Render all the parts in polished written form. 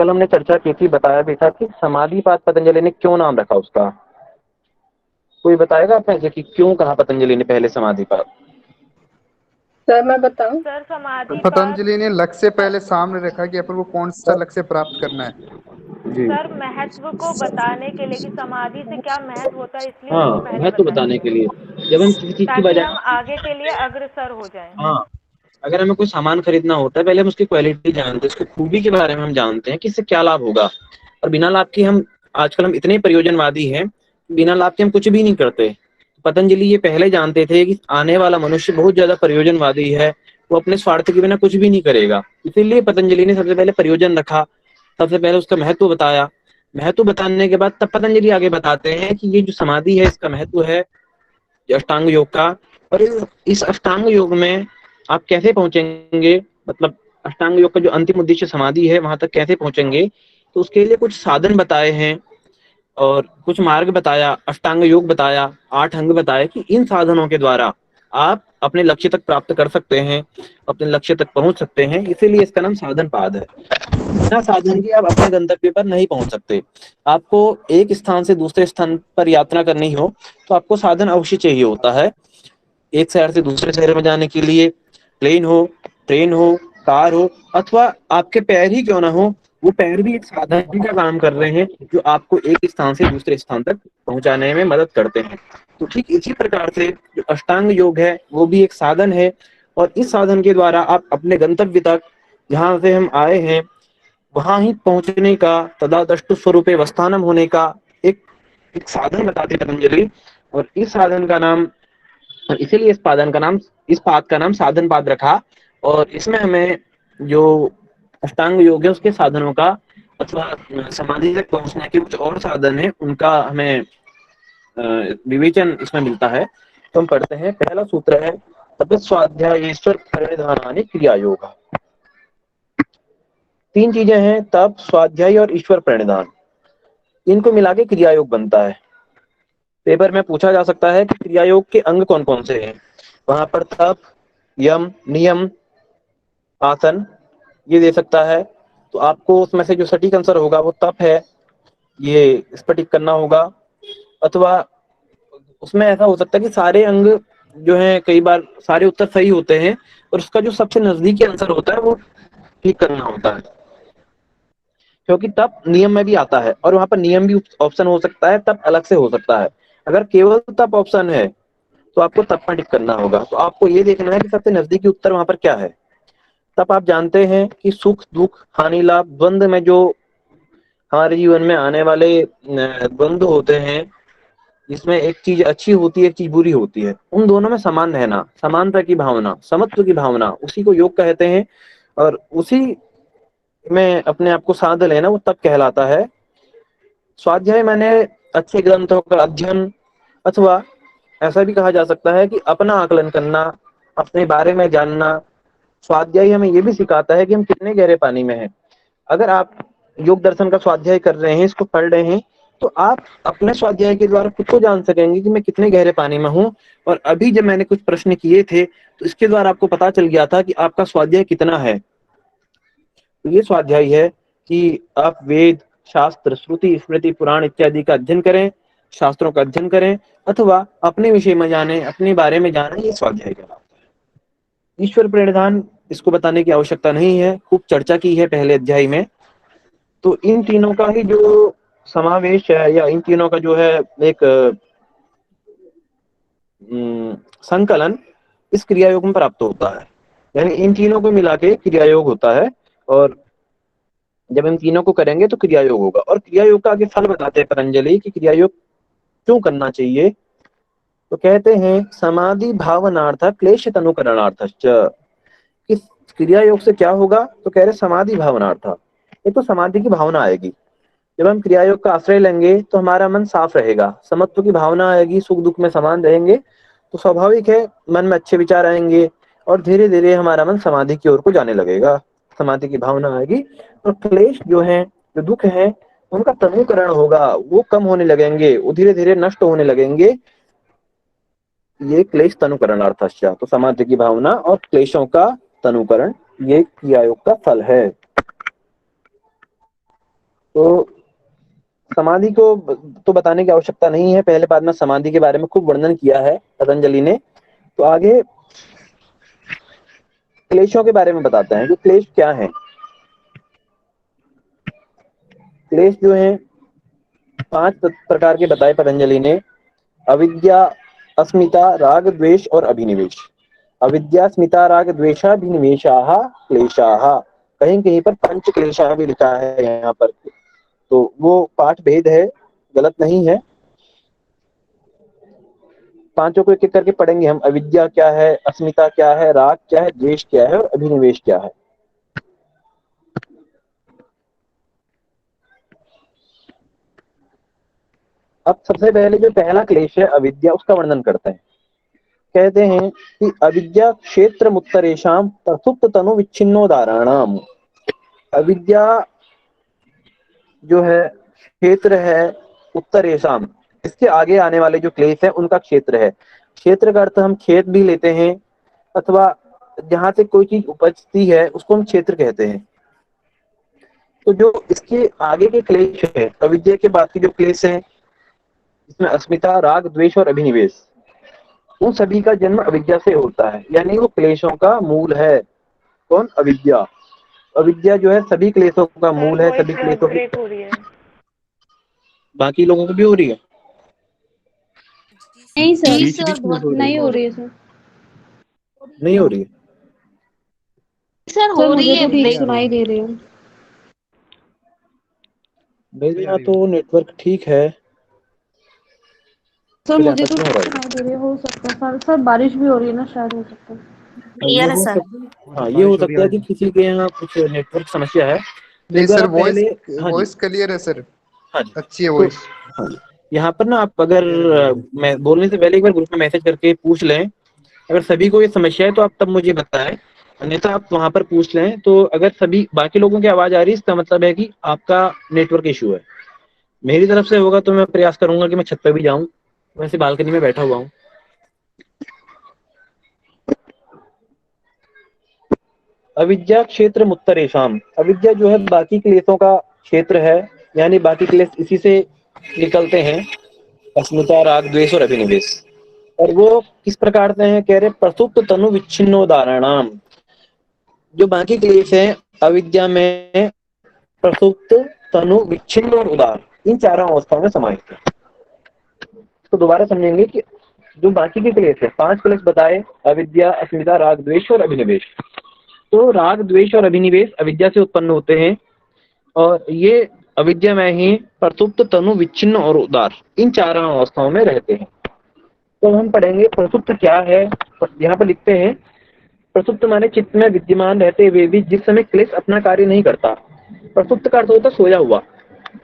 कल हमने चर्चा की थी, बताया भी था कि समाधिपाद पतंजलि ने क्यों नाम रखा उसका। कोई बताएगा आप में कि क्यों कहा पतंजलि ने पहले समाधिपाद? सर मैं बताऊं? सर समाधिपाद पतंजलि ने लक्ष्य से पहले सामने रखा कि अपन को कौन सा लक्ष्य प्राप्त करना है। जी सर महत्व को बताने के लिए कि समाधि से क्या महत्व होता है, इसलिए हाँ, उसको पहले महत्व बताया बताने गया, के लिए जब हम किसी चीज की ताकि हम बजाय, आगे के लिए अग्रसर हो जाएं। हाँ, अगर हमें कोई सामान खरीदना होता है, पहले हम उसकी क्वालिटी जानते हैं, उसकी खूबी के बारे में हम जानते हैं कि इससे क्या लाभ होगा। और बिना लाभ के हम, आजकल हम इतने प्रयोजनवादी हैं, बिना लाभ के हम कुछ भी नहीं करते। पतंजलि ये पहले जानते थे कि आने वाला मनुष्य बहुत ज्यादा प्रयोजनवादी है, वो अपने स्वार्थ के बिना कुछ भी नहीं करेगा। इसीलिए पतंजलि ने सबसे पहले प्रयोजन रखा, सबसे पहले उसका महत्व बताया। महत्व बताने के बाद तब पतंजलि आगे बताते हैं कि ये जो समाधि है इसका महत्व है, ये अष्टांग योग का। और इस अष्टांग योग में आप कैसे पहुंचेंगे, मतलब अष्टांग योग का जो अंतिम उद्देश्य समाधि है वहां तक कैसे पहुंचेंगे, तो उसके लिए कुछ साधन बताए हैं और कुछ मार्ग बताया, अष्टांग योग बताया, 8 अंग बताए कि इन साधनों के द्वारा आप अपने लक्ष्य तक प्राप्त कर सकते हैं, अपने लक्ष्य तक पहुंच सकते हैं। इसीलिए इसका नाम साधन पाद है। बिना साधन के आप अपने गंतव्य पर नहीं पहुंच सकते। आपको एक स्थान से दूसरे स्थान पर यात्रा करनी हो तो आपको साधन अवश्य चाहिए होता है। एक शहर से दूसरे शहर में जाने के लिए प्लेन हो, ट्रेन हो, कार हो, अथवा आपके पैर ही क्यों ना हो, वो पैर भी एक साधन का काम कर रहे हैं जो आपको एक स्थान से दूसरे स्थान तक पहुंचाने में मदद करते हैं। तो ठीक इसी प्रकार से जो अष्टांग योग है वो भी एक साधन है, और इस साधन के द्वारा आप अपने गंतव्य तक, जहां से हम आए हैं वहां ही पहुंचने का, तदादष्टु स्वरूपे वस्थानम होने का एक एक साधन बताते पतंजलि। और इस साधन का नाम, और इसीलिए इस पाद का नाम साधन पाद रखा। और इसमें हमें जो अष्टांग योग है उसके साधनों का, अथवा समाधि तक पहुंचने के कुछ और साधन है उनका हमें विवेचन इसमें मिलता है। तो हम पढ़ते हैं, पहला सूत्र है तप स्वाध्यायेश्वर परिधानानि क्रिया योग। 3 चीजें हैं, तप, स्वाध्याय और ईश्वर प्रणिधान। इनको मिला के क्रिया योग बनता है। पेपर में पूछा जा सकता है कि क्रिया योग के अंग कौन कौन से हैं। वहां पर तप, यम, नियम, आसन ये दे सकता है। तो आपको उसमें से जो सटीक आंसर होगा वो तप है, ये इस पर टिक करना होगा। अथवा उसमें ऐसा हो सकता है कि सारे अंग जो हैं, कई बार सारे उत्तर सही होते हैं और उसका जो सबसे नजदीकी आंसर होता है वो ठीक करना होता है, क्योंकि तप नियम में भी आता है और वहां पर नियम भी ऑप्शन हो सकता है, तप अलग से हो सकता है। अगर केवल तप ऑप्शन है तो आपको तप पर टिक करना होगा। तो आपको ये देखना है कि सबसे नजदीकी उत्तर वहां पर क्या है। तब आप जानते हैं कि सुख दुख हानि लाभ द्वंद्व में जो हमारे जीवन में आने वाले द्वंद्व होते हैं, जिसमें एक चीज अच्छी होती है एक चीज बुरी होती है, उन दोनों में समान रहना, समानता की भावना, समत्व की भावना, उसी को योग कहते हैं। और उसी में अपने आप को साध लेना वो तब कहलाता है। स्वाध्याय मैंने अच्छे ग्रंथों का अध्ययन, अथवा ऐसा भी कहा जा सकता है कि अपना आकलन करना, अपने बारे में जानना। स्वाध्याय हमें ये भी सिखाता है कि हम कितने गहरे पानी में हैं। अगर आप योग दर्शन का स्वाध्याय कर रहे हैं, इसको पढ़ रहे हैं, तो आप अपने स्वाध्याय के द्वारा खुद को जान सकेंगे कि मैं कितने गहरे पानी में हूँ। और अभी जब मैंने कुछ प्रश्न किए थे तो इसके द्वारा आपको पता चल गया था कि आपका स्वाध्याय कितना है। तो ये स्वाध्याय है कि आप वेद, शास्त्र, श्रुति, स्मृति, पुराण इत्यादि का अध्ययन करें, शास्त्रों का अध्ययन करें, अथवा अपने विषय में जाने, अपने बारे में जाने, ये स्वाध्याय कहलाता है। ईश्वर प्रणिधान इसको बताने की आवश्यकता नहीं है, खूब चर्चा की है पहले अध्याय में। तो इन तीनों का ही जो समावेश है, या इन तीनों का जो है एक संकलन इस क्रिया योग में प्राप्त होता है। यानी इन तीनों को मिला के क्रिया योग होता है, और जब इन तीनों को करेंगे तो क्रिया योग होगा। और क्रिया योग का आगे फल बताते हैं पतंजलि कि क्रिया योग क्यों करना चाहिए। तो कहते हैं समाधि भावनार्थ क्लेश तनुकरणार्थ। इस क्रिया योग से क्या होगा, तो कह रहे समाधि भावनार्थ, एक तो समाधि की भावना आएगी। जब हम क्रिया योग का आश्रय लेंगे तो हमारा मन साफ रहेगा, समत्व की भावना आएगी, सुख दुख में समान रहेंगे, तो स्वाभाविक है मन में अच्छे विचार आएंगे और धीरे धीरे हमारा मन समाधि की ओर को जाने लगेगा। समाधि की भावना आएगी और क्लेश जो है, जो दुख है, उनका तनुकरण होगा, वो कम होने लगेंगे, वो धीरे धीरे नष्ट होने लगेंगे। ये क्लेश तनुकरणार्थ। तो समाधि की भावना और क्लेशों का तनुकरण, ये क्रिया योग का फल है। तो समाधि को तो बताने की आवश्यकता नहीं है, पहले बाद में समाधि के बारे में खूब वर्णन किया है पतंजलि ने। तो आगे क्लेशों के बारे में बताते हैं कि क्लेश क्या है। क्लेश जो है 5 प्रकार के बताए पतंजलि ने। अविद्या, अस्मिता, राग, द्वेष और अभिनिवेश। अविद्या, स्मिता, राग, द्वेषाभिनिवेशाः क्लेशाः। कहीं कहीं पर पंच क्लेशाः भी लिखा है यहाँ पर, तो वो पाठ भेद है, गलत नहीं है। पांचों को एक एक करके पढ़ेंगे हम। अविद्या क्या है, अस्मिता क्या है, राग क्या है, द्वेष क्या है और अभिनिवेश क्या है। अब सबसे पहले जो पहला क्लेश है अविद्या, उसका वर्णन करते हैं। कहते हैं कि अविद्या क्षेत्र मुत्तरेशम प्रसुप्त तनु विच्छिन्नोदाहरणम। अविद्या जो है क्षेत्र है उत्तरेशम, इसके आगे आने वाले जो क्लेश है उनका क्षेत्र है। क्षेत्र का अर्थ हम खेत भी लेते हैं, अथवा जहां से कोई चीज उपजती है उसको हम क्षेत्र कहते हैं। तो जो इसके आगे के क्लेश है, अविद्या के बाद की जो क्लेश है, इसमें अस्मिता, राग, द्वेष और अभिनिवेश, उन सभी का जन्म अविद्या से होता है, यानी वो क्लेशों का मूल है। कौन? अविद्या। अविद्या जो है सभी क्लेशों का सर मूल है, वॉइस सभी बहुत क्लेशों की। ब्रेक हो रही है। बाकी लोगों को भी हो रही है? नहीं सर, बीच बीच में हो रही नहीं है। हो रही है सर। नहीं हो रही है? सर हो रही है, मुझे ठीक सुनाई दे रही है। मेरे यहाँ तो नेटवर्क ठीक है। सर फिर मुझे ऐसा तो क्यों हो रहा है? सुनाई दे रही है, हो सकता है सर। सर बारिश भी हो रही है ना, शायद हो सकता है। ये हो हाँ, ये हो सकता है कि किसी के यहाँ कुछ नेटवर्क समस्या है। नहीं एक बार सर, आप वॉइस पहले, हाँ जी, वॉइस क्लियर है सर, हाँ जी, अच्छी है तो वॉइस। हाँ जी, यहाँ पर ना आप अगर मैं बोलने से पहले एक बार ग्रुप में मैसेज करके पूछ लें, अगर सभी को ये समस्या है तो आप तब मुझे बताएं, अन्यथा आप वहां पर पूछ लें। तो अगर सभी बाकी लोगों की आवाज आ रही है, इसका मतलब है कि आपका नेटवर्क इशू है। मेरी तरफ से होगा तो मैं प्रयास करूंगा कि मैं छत पे भी जाऊं, वैसे बालकनी में बैठा हुआ हूँ। अविद्या क्षेत्र मुत्तरेशम। अविद्या जो है बाकी क्लेशों का क्षेत्र है, यानी बाकी क्लेश इसी से निकलते हैं। अस्मिता, राग, द्वेष और अभिनिवेश। और वो किस प्रकार से हैं? कह रहे प्रसुप्त तनु विच्छिन्नोदाहरणम। जो बाकी क्लेश है अविद्या में प्रसुप्त, तनु, विच्छिन्न और उदार, इन चारों अवस्थाओं में समाहित है। तो दोबारा समझेंगे कि जो बाकी के क्लेश है, 5 क्लेश बताए, अविद्या, अस्मिता, राग, द्वेष और अभिनिवेश। तो राग, द्वेष और अभिनिवेश अविद्या से उत्पन्न होते हैं, और ये अविद्या में ही प्रसुप्त, तनु, विच्छिन्न और उदार, इन चारों अवस्थाओं में रहते हैं। तो हम पढ़ेंगे प्रसुप्त क्या है। यहाँ पर लिखते हैं प्रसुप्त माने चित्त में विद्यमान रहते हुए भी जिस समय क्लेश अपना कार्य नहीं करता। प्रसुप्त का अर्थ होता है सोया हुआ,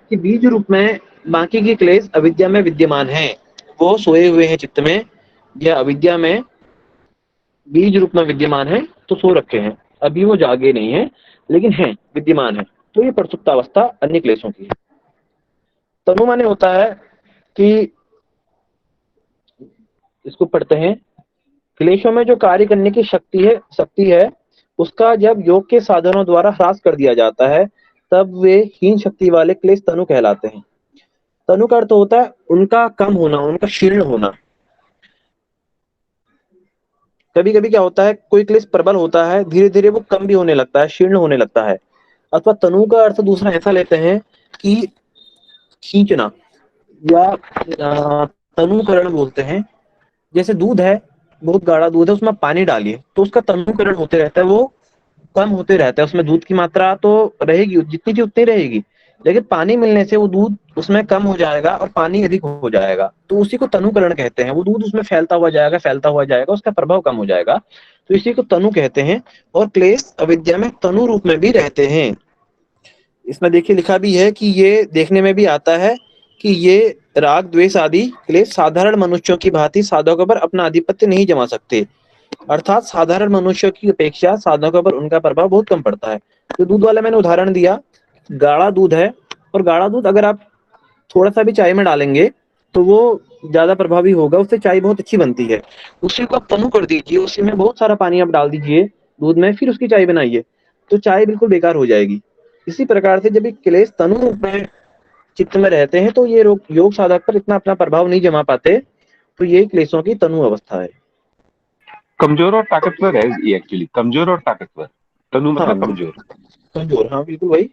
कि बीज रूप में बाकी के क्लेश अविद्या में विद्यमान है, वो सोए हुए हैं चित्त में, या अविद्या में बीज रूप में विद्यमान है, तो सो रखे हैं, अभी वो जागे नहीं है लेकिन हैं, विद्यमान है। तो ये प्रसुप्तावस्था अन्य क्लेशों की है। तनु माने होता है कि, इसको पढ़ते हैं, क्लेशों में जो कार्य करने की शक्ति है उसका जब योग के साधनों द्वारा ह्रास कर दिया जाता है, तब वे हीन शक्ति वाले क्लेश तनु कहलाते हैं। तनु का अर्थ होता है उनका कम होना, उनका शीर्ण होना। कभी कभी क्या होता है, कोई क्लेश प्रबल होता है, धीरे धीरे वो कम भी होने लगता है, शीर्ण होने लगता है। अथवा तनु का अर्थ दूसरा ऐसा लेते हैं कि खींचना, या तनुकरण बोलते हैं। जैसे दूध है, बहुत गाढ़ा दूध है, उसमें पानी डालिए तो उसका तनुकरण होते रहता है, वो कम होते रहता है। उसमें दूध की मात्रा तो रहेगी, जितनी थी उतनी रहेगी, लेकिन पानी मिलने से वो दूध उसमें कम हो जाएगा और पानी अधिक हो जाएगा, तो उसी को तनुकरण कहते हैं। वो दूध उसमें फैलता हुआ जाएगा, उसका प्रभाव कम हो जाएगा, तो इसी को तनु कहते हैं। और क्लेश अविद्या में तनु रूप में भी रहते हैं। इसमें देखिए लिखा भी है कि ये देखने में भी आता है कि ये राग, द्वेष आदि क्लेश साधारण मनुष्यों की भांति साधकों पर अपना आधिपत्य नहीं जमा सकते, अर्थात साधारण मनुष्यों की अपेक्षा साधकों पर उनका प्रभाव बहुत कम पड़ता है। तो दूध वाला मैंने उदाहरण दिया, गाढ़ा दूध है, और गाढ़ा दूध अगर आप थोड़ा सा भी चाय में डालेंगे तो वो ज्यादा प्रभावी होगा, उससे चाय बहुत अच्छी बनती है। उसी को आप तनु कर दीजिए, उसी में बहुत सारा पानी आप डाल दीजिए दूध में, फिर उसकी चाय बनाइए, तो चाय बिल्कुल बेकार हो जाएगी। इसी प्रकार से जब ये क्लेश तनु रूप में चित्त में रहते हैं तो ये योग साधक पर इतना अपना प्रभाव नहीं जमा पाते, तो ये क्लेशों की तनु अवस्था है। कमजोर और ताकतवर है ये, एक्चुअली कमजोर और ताकतवर। तनु हाँ, मतलब कमजोर। कमजोर, हाँ बिल्कुल वही।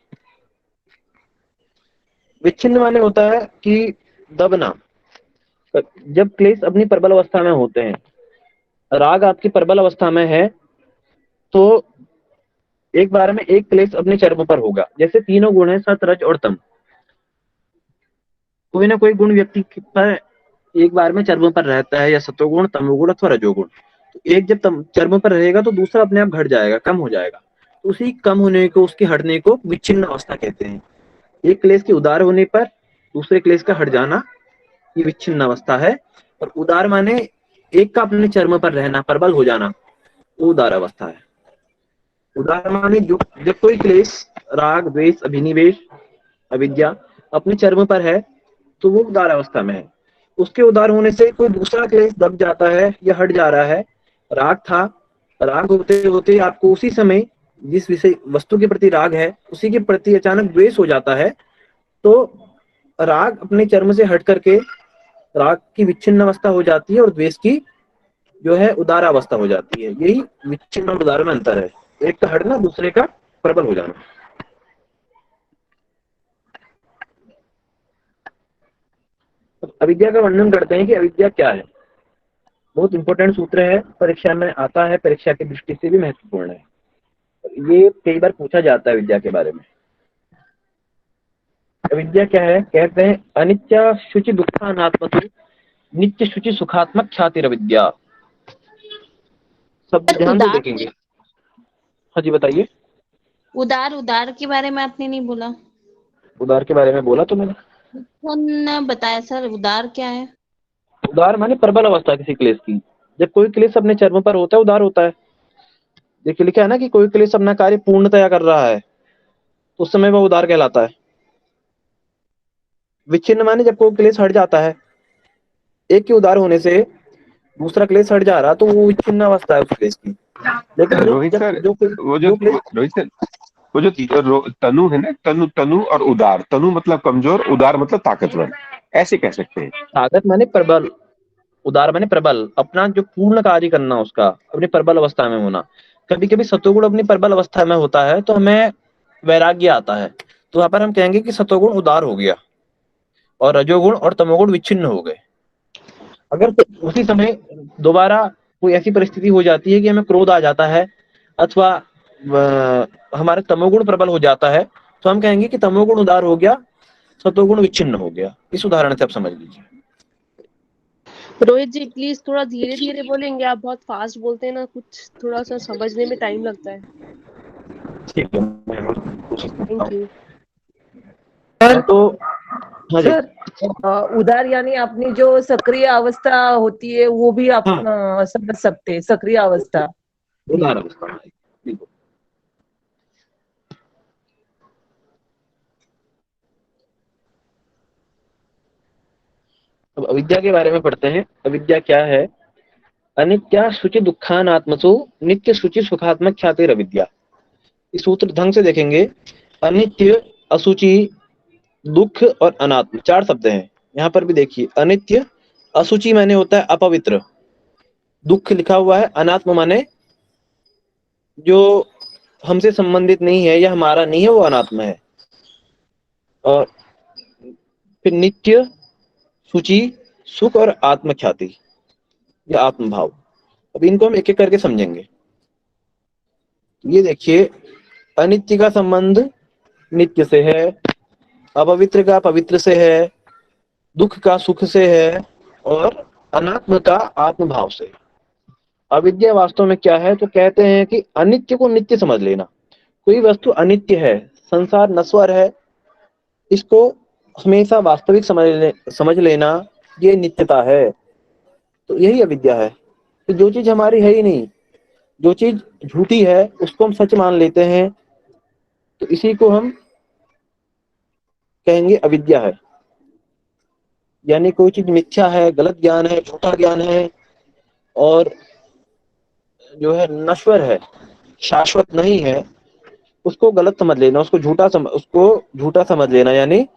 विच्छिन्न माने होता है कि दबना। जब क्लेश अपनी प्रबल अवस्था में होते हैं, राग आपकी प्रबल अवस्था में है, तो एक बार में एक क्लेश अपने चरम पर होगा। जैसे तीनों गुण है, सत रज और तम, कोई ना कोई गुण व्यक्ति पर एक बार में चरम पर रहता है, या सतोगुण, तमोगुण अथवा रजोगुण। तो एक जब चरम पर रहेगा तो दूसरा अपने आप घट जाएगा, कम हो जाएगा। तो उसी कम होने को, उसके हटने को विच्छिन्न अवस्था कहते हैं। एक क्लेश के उदार होने पर दूसरे क्लेश का हट जाना, ये विच्छिन्न अवस्था है। और उदार माने एक का अपने चरम पर रहना, प्रबल हो जाना, वो उदार अवस्था है। उदार माने जो जब कोई क्लेश, राग, द्वेष, अभिनिवेश, अविद्या अपने चरम पर है तो वो उदार अवस्था में है। उसके उदार होने से कोई दूसरा क्लेश दब जाता है या हट जा रहा है। राग था, राग होते होते आपको उसी समय जिस विषय वस्तु के प्रति राग है उसी के प्रति अचानक द्वेष हो जाता है, तो राग अपने चरम से हट करके राग की विच्छिन्न अवस्था हो जाती है और द्वेष की जो है उदार अवस्था हो जाती है। यही विच्छिन्न और उदार में अंतर है, एक का हटना, दूसरे का प्रबल हो जाना। अविद्या का वर्णन करते हैं कि अविद्या क्या है। बहुत इंपॉर्टेंट सूत्र है, परीक्षा में आता है, परीक्षा की दृष्टि से भी महत्वपूर्ण है। ये कई बार पूछा जाता है विद्या के बारे में। अविद्या क्या है? कहते हैं अनित्य शुचि दुखानात्मतु नित्य शुचि सुखात्मक ख्यातिर अविद्या। सब ध्यान से देखेंगे। हाँ जी बताइए। उदार, उदार के बारे में आपने नहीं बोला। उदार के बारे में बोला तो मैंने। कौन बताया सर, उदार क्या है? उदार माने प्रबल अवस्था किसी क्लेश की। जब कोई क्लेश अपने चरम पर होता है उदार होता है। देखिए लिखा है ना कि कोई क्लेश अपना कार्य पूर्णतया कर रहा है तो उस समय वह उदार कहलाता है। विच्छिन्न माने जब कोई क्लेश हट जाता है, एक के उदार होने से दूसरा क्लेश हट जा रहा तो वो विच्छिन्न अवस्था है उस क्लेश की। लेकिन रोहित सर, वो जो तनु है ना, तनु और उदार, तनु मतलब कमजोर, उदार मतलब ताकतवर, ऐसे कह सकते हैं। ताकत माने प्रबल, उदार माने प्रबल, अपना जो पूर्ण कार्य करना उसका अपनी प्रबल अवस्था में होना। कभी कभी सतोगुण अपनी प्रबल अवस्था में होता है तो हमें वैराग्य आता है, तो वहां पर हम कहेंगे कि सतोगुण उदार हो गया और रजोगुण और तमोगुण विच्छिन्न हो गए। अगर उसी समय दोबारा कोई ऐसी परिस्थिति हो जाती है कि हमें क्रोध आ जाता है अथवा हमारे तमोगुण प्रबल हो जाता है, तो हम कहेंगे कि तमोगुण उदार हो गया, सतोगुण विच्छिन्न हो गया। इस उदाहरण से आप समझ लीजिए। रोहित जी प्लीज थोड़ा धीरे धीरे बोलेंगे, आप बहुत फास्ट बोलते हैं ना, कुछ थोड़ा सा समझने में टाइम लगता है। ठीक है, मैं कोशिश करता थैंक हूं। यू। तो हाँ जी। सर उदार यानी अपनी जो सक्रिय अवस्था होती है वो भी आप समझ सकते हैं, सक्रिय अवस्था, उदार अवस्था। बिल्कुल। अब अविद्या के बारे में पढ़ते हैं। अविद्या क्या है? अनित्या शुचि दुखानात्मसु नित्य शुचि सुखात्मक ख्यातिर अविद्या। इस सूत्र ढंग से देखेंगे। अनित्य, अशुचि, दुख और अनात्म, चार शब्द हैं। यहाँ पर भी देखिए, अनित्य, अशुचि माने होता है अपवित्र, दुख लिखा हुआ है, अनात्म माने जो हमसे संबंधित नहीं है या हमारा नहीं है वो अनात्म है, और फिर नित्य, शुचि, सुख और आत्मख्याति या आत्मभाव। अब इनको हम एक एक करके समझेंगे। ये देखिए, अनित्य का संबंध नित्य से है, अपवित्र का पवित्र से है, दुख का सुख से है और अनात्म का आत्मभाव से। अविद्या वास्तव में क्या है? तो कहते हैं कि अनित्य को नित्य समझ लेना। कोई वस्तु अनित्य है, संसार नश्वर है, इसको हमेशा वास्तविक समझ लेना, ये नित्यता है। तो यही अविद्या है कि जो चीज हमारी है ही नहीं, जो चीज झूठी है उसको हम सच मान लेते हैं, तो इसी को हम कहेंगे अविद्या है। यानी कोई चीज मिथ्या है, गलत ज्ञान है, झूठा ज्ञान है और जो है नश्वर है, शाश्वत नहीं है, उसको गलत समझ लेना, उसको झूठा समझ लेना, यानी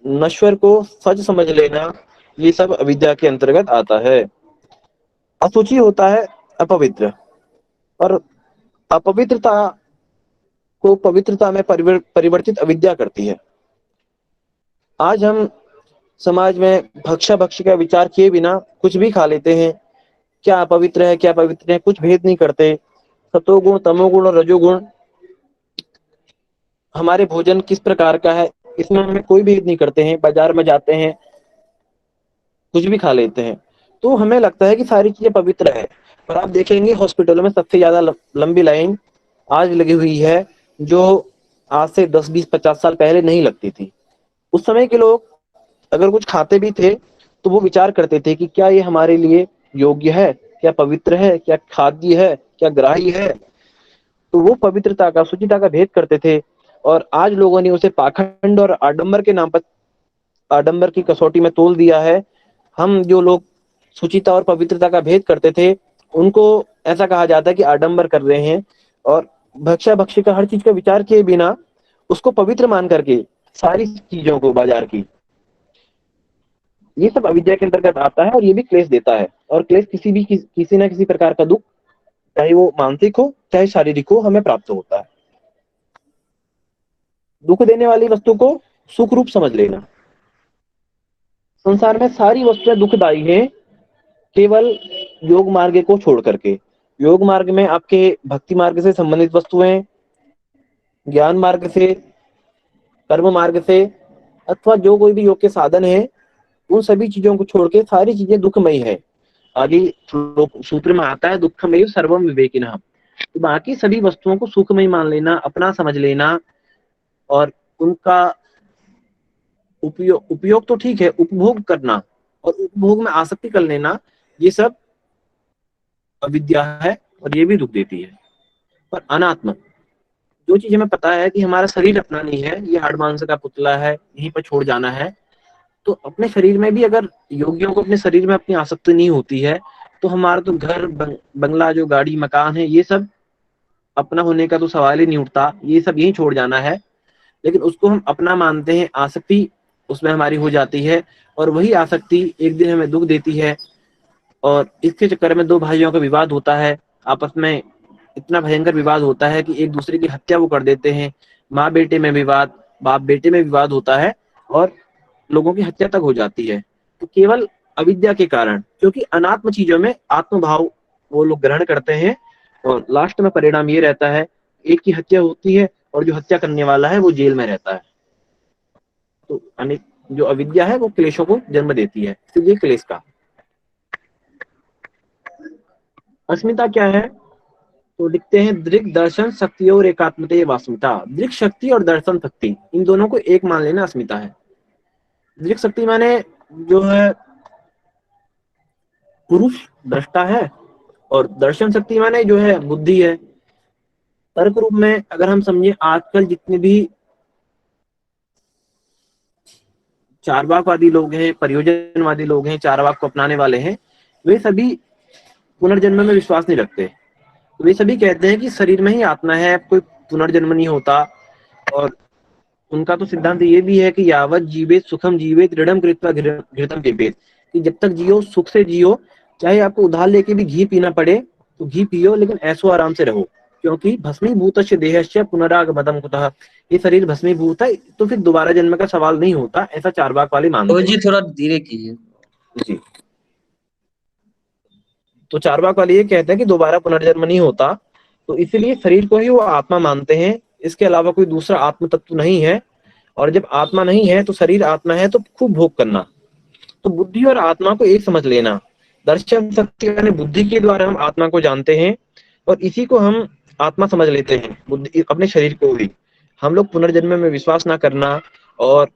नश्वर को सच समझ लेना, ये सब अविद्या के अंतर्गत आता है। अशुचि होता है अपवित्र, और अपवित्रता को पवित्रता में परिवर्तित अविद्या करती है। आज हम समाज में भक्षा भक्ष का विचार किए बिना कुछ भी खा लेते हैं। क्या पवित्र है क्या पवित्र है कुछ भेद नहीं करते। सतोगुण तमोगुण और रजोगुण हमारे भोजन किस प्रकार का है इसमें हमें कोई भेद नहीं करते हैं। बाजार में जाते हैं कुछ भी खा लेते हैं, तो हमें लगता है कि सारी चीजें पवित्र है। पर आप देखेंगे हॉस्पिटलों में सबसे ज्यादा लंबी लाइन आज लगी हुई है, जो आज से 10 20 50 साल पहले नहीं लगती थी। उस समय के लोग अगर कुछ खाते भी थे तो वो विचार करते थे कि क्या ये हमारे लिए योग्य है, क्या पवित्र है, क्या खाद्य है, क्या ग्राह्य है। तो वो पवित्रता का शुचिता का भेद करते थे, और आज लोगों ने उसे पाखंड और आडंबर के नाम पर, आडंबर की कसौटी में तोल दिया है। हम जो लोग शुचिता और पवित्रता का भेद करते थे उनको ऐसा कहा जाता है कि आडंबर कर रहे हैं, और भक्षा भक्ष्य का हर चीज का विचार किए बिना उसको पवित्र मान करके सारी चीजों को बाजार की, ये सब अविद्या के अंतर्गत आता है और ये भी क्लेश देता है। और क्लेश किसी ना किसी प्रकार का दुख, चाहे वो मानसिक हो चाहे शारीरिक हो, हमें प्राप्त होता है। दुख देने वाली वस्तु को सुख रूप समझ लेना। संसार में सारी वस्तुएं दुखदायी हैं केवल योग मार्ग को छोड़ करके। योग मार्ग में आपके भक्ति मार्ग से संबंधित वस्तुएं, ज्ञान मार्ग से, कर्म मार्ग से, अथवा जो कोई भी योग के साधन है, उन सभी चीजों को छोड़ के सारी चीजें दुखमयी है। आगे सूत्र में आता है दुखमयी सर्वम विवेकिनः। तो बाकी सभी वस्तुओं को सुखमयी मान लेना, अपना समझ लेना, और उनका उपयोग तो ठीक है, उपभोग करना और उपभोग में आसक्ति कर लेना, ये सब अविद्या है और ये भी दुख देती है। पर अनात्म, जो चीज हमें पता है कि हमारा शरीर अपना नहीं है, ये हाड़ मांस का पुतला है, यहीं पर छोड़ जाना है, तो अपने शरीर में भी अगर योगियों को अपने शरीर में अपनी आसक्ति नहीं होती है तो हमारा तो घर बंगला, जो गाड़ी मकान है, ये सब अपना होने का तो सवाल ही नहीं उठता, ये सब यहीं छोड़ जाना है। लेकिन उसको हम अपना मानते हैं, आसक्ति उसमें हमारी हो जाती है, और वही आसक्ति एक दिन हमें दुख देती है। और इसके चक्कर में दो भाइयों का विवाद होता है, आपस में इतना भयंकर विवाद होता है कि एक दूसरे की हत्या वो कर देते हैं। माँ बेटे में विवाद, बाप बेटे में विवाद होता है, और लोगों की हत्या तक हो जाती है। तो केवल अविद्या के कारण, क्योंकि अनात्म चीजों में आत्मभाव वो लोग ग्रहण करते हैं, और लास्ट में परिणाम ये रहता है एक की हत्या होती है और जो हत्या करने वाला है वो जेल में रहता है। तो अनेक जो अविद्या है वो क्लेशों को जन्म देती है, इसलिए क्लेश का। अस्मिता क्या है, तो लिखते हैं दृक् दर्शन शक्ति और एकात्मते वास्मिता। दृक् शक्ति और दर्शन शक्ति, इन दोनों को एक मान लेना अस्मिता है। दृक् शक्ति माने जो है पुरुष दृष्टा है, और दर्शन शक्ति माने जो है बुद्धि है। तर्क रूप में अगर हम समझे, आजकल जितने भी चार्वाकवादी लोग हैं, परियोजनवादी लोग हैं, चार्वाक को अपनाने वाले हैं, वे सभी पुनर्जन्म में विश्वास नहीं रखते। वे सभी कहते हैं कि शरीर में ही आत्मा है, कोई पुनर्जन्म नहीं होता। और उनका तो सिद्धांत ये भी है कि यावत जीवेत सुखम जीवेत दृढ़म कृत्वा घृतम पिबेत, कि जब तक जियो सुख से जियो, चाहे आपको उधार लेके भी घी पीना पड़े तो घी पियो, लेकिन ऐसो आराम से रहो, क्योंकि भस्मीभूतस्य देहस्य पुनरागमनम कुतः, ये शरीर भस्मीभूत है तो फिर दोबारा जन्म का सवाल नहीं होता, ऐसा चार्वाक वाले मानते हैं। जी थोड़ा धीरे कीजिए जी। तो चार्वाक वाले ये कहते हैं कि दोबारा पुनर्जन्म नहीं होता, तो इसलिए शरीर को ही वो आत्मा मानते हैं, इसके अलावा कोई दूसरा आत्म तत्व नहीं है। और जब आत्मा नहीं है तो शरीर आत्मा है, तो खूब भोग करना। तो बुद्धि और आत्मा को एक समझ लेना। दर्शन शक्ति यानी बुद्धि के द्वारा हम आत्मा को जानते हैं, और इसी को हम आत्मा समझ लेते हैं, बुद्धि अपने शरीर को भी। हम लोग पुनर्जन्म में विश्वास ना करना, और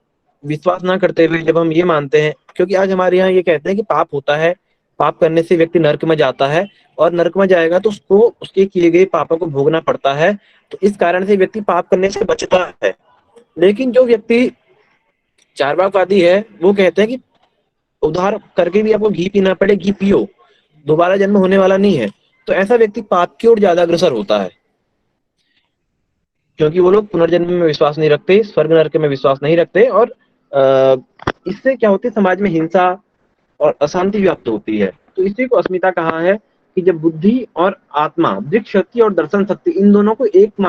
विश्वास ना करते हुए जब हम ये मानते हैं, क्योंकि आज हमारे यहाँ ये कहते हैं कि पाप होता है, पाप करने से व्यक्ति नरक में जाता है, और नरक में जाएगा तो उसको उसके किए गए पापों को भोगना पड़ता है, तो इस कारण से व्यक्ति पाप करने से बचता है। लेकिन जो व्यक्ति चार्वाकवादी है वो कहते हैं कि उधार करके भी आपको घी पीना पड़े, घी पियो, दोबारा जन्म होने वाला नहीं है। तो ऐसा व्यक्ति पाप की ओर ज्यादा अग्रसर होता है। क्योंकि वो लोग पुनर्जन्म में विश्वास नहीं रखते, स्वर्ग नरक में विश्वास नहीं रखते, और इससे क्या होती है, समाज में हिंसा और अशांति व्याप्त होती है। तो इसी को अस्मिता कहा है कि जब बुद्धि और आत्मा, दृक शक्ति और दर्शन शक्ति, इन दोनों को एक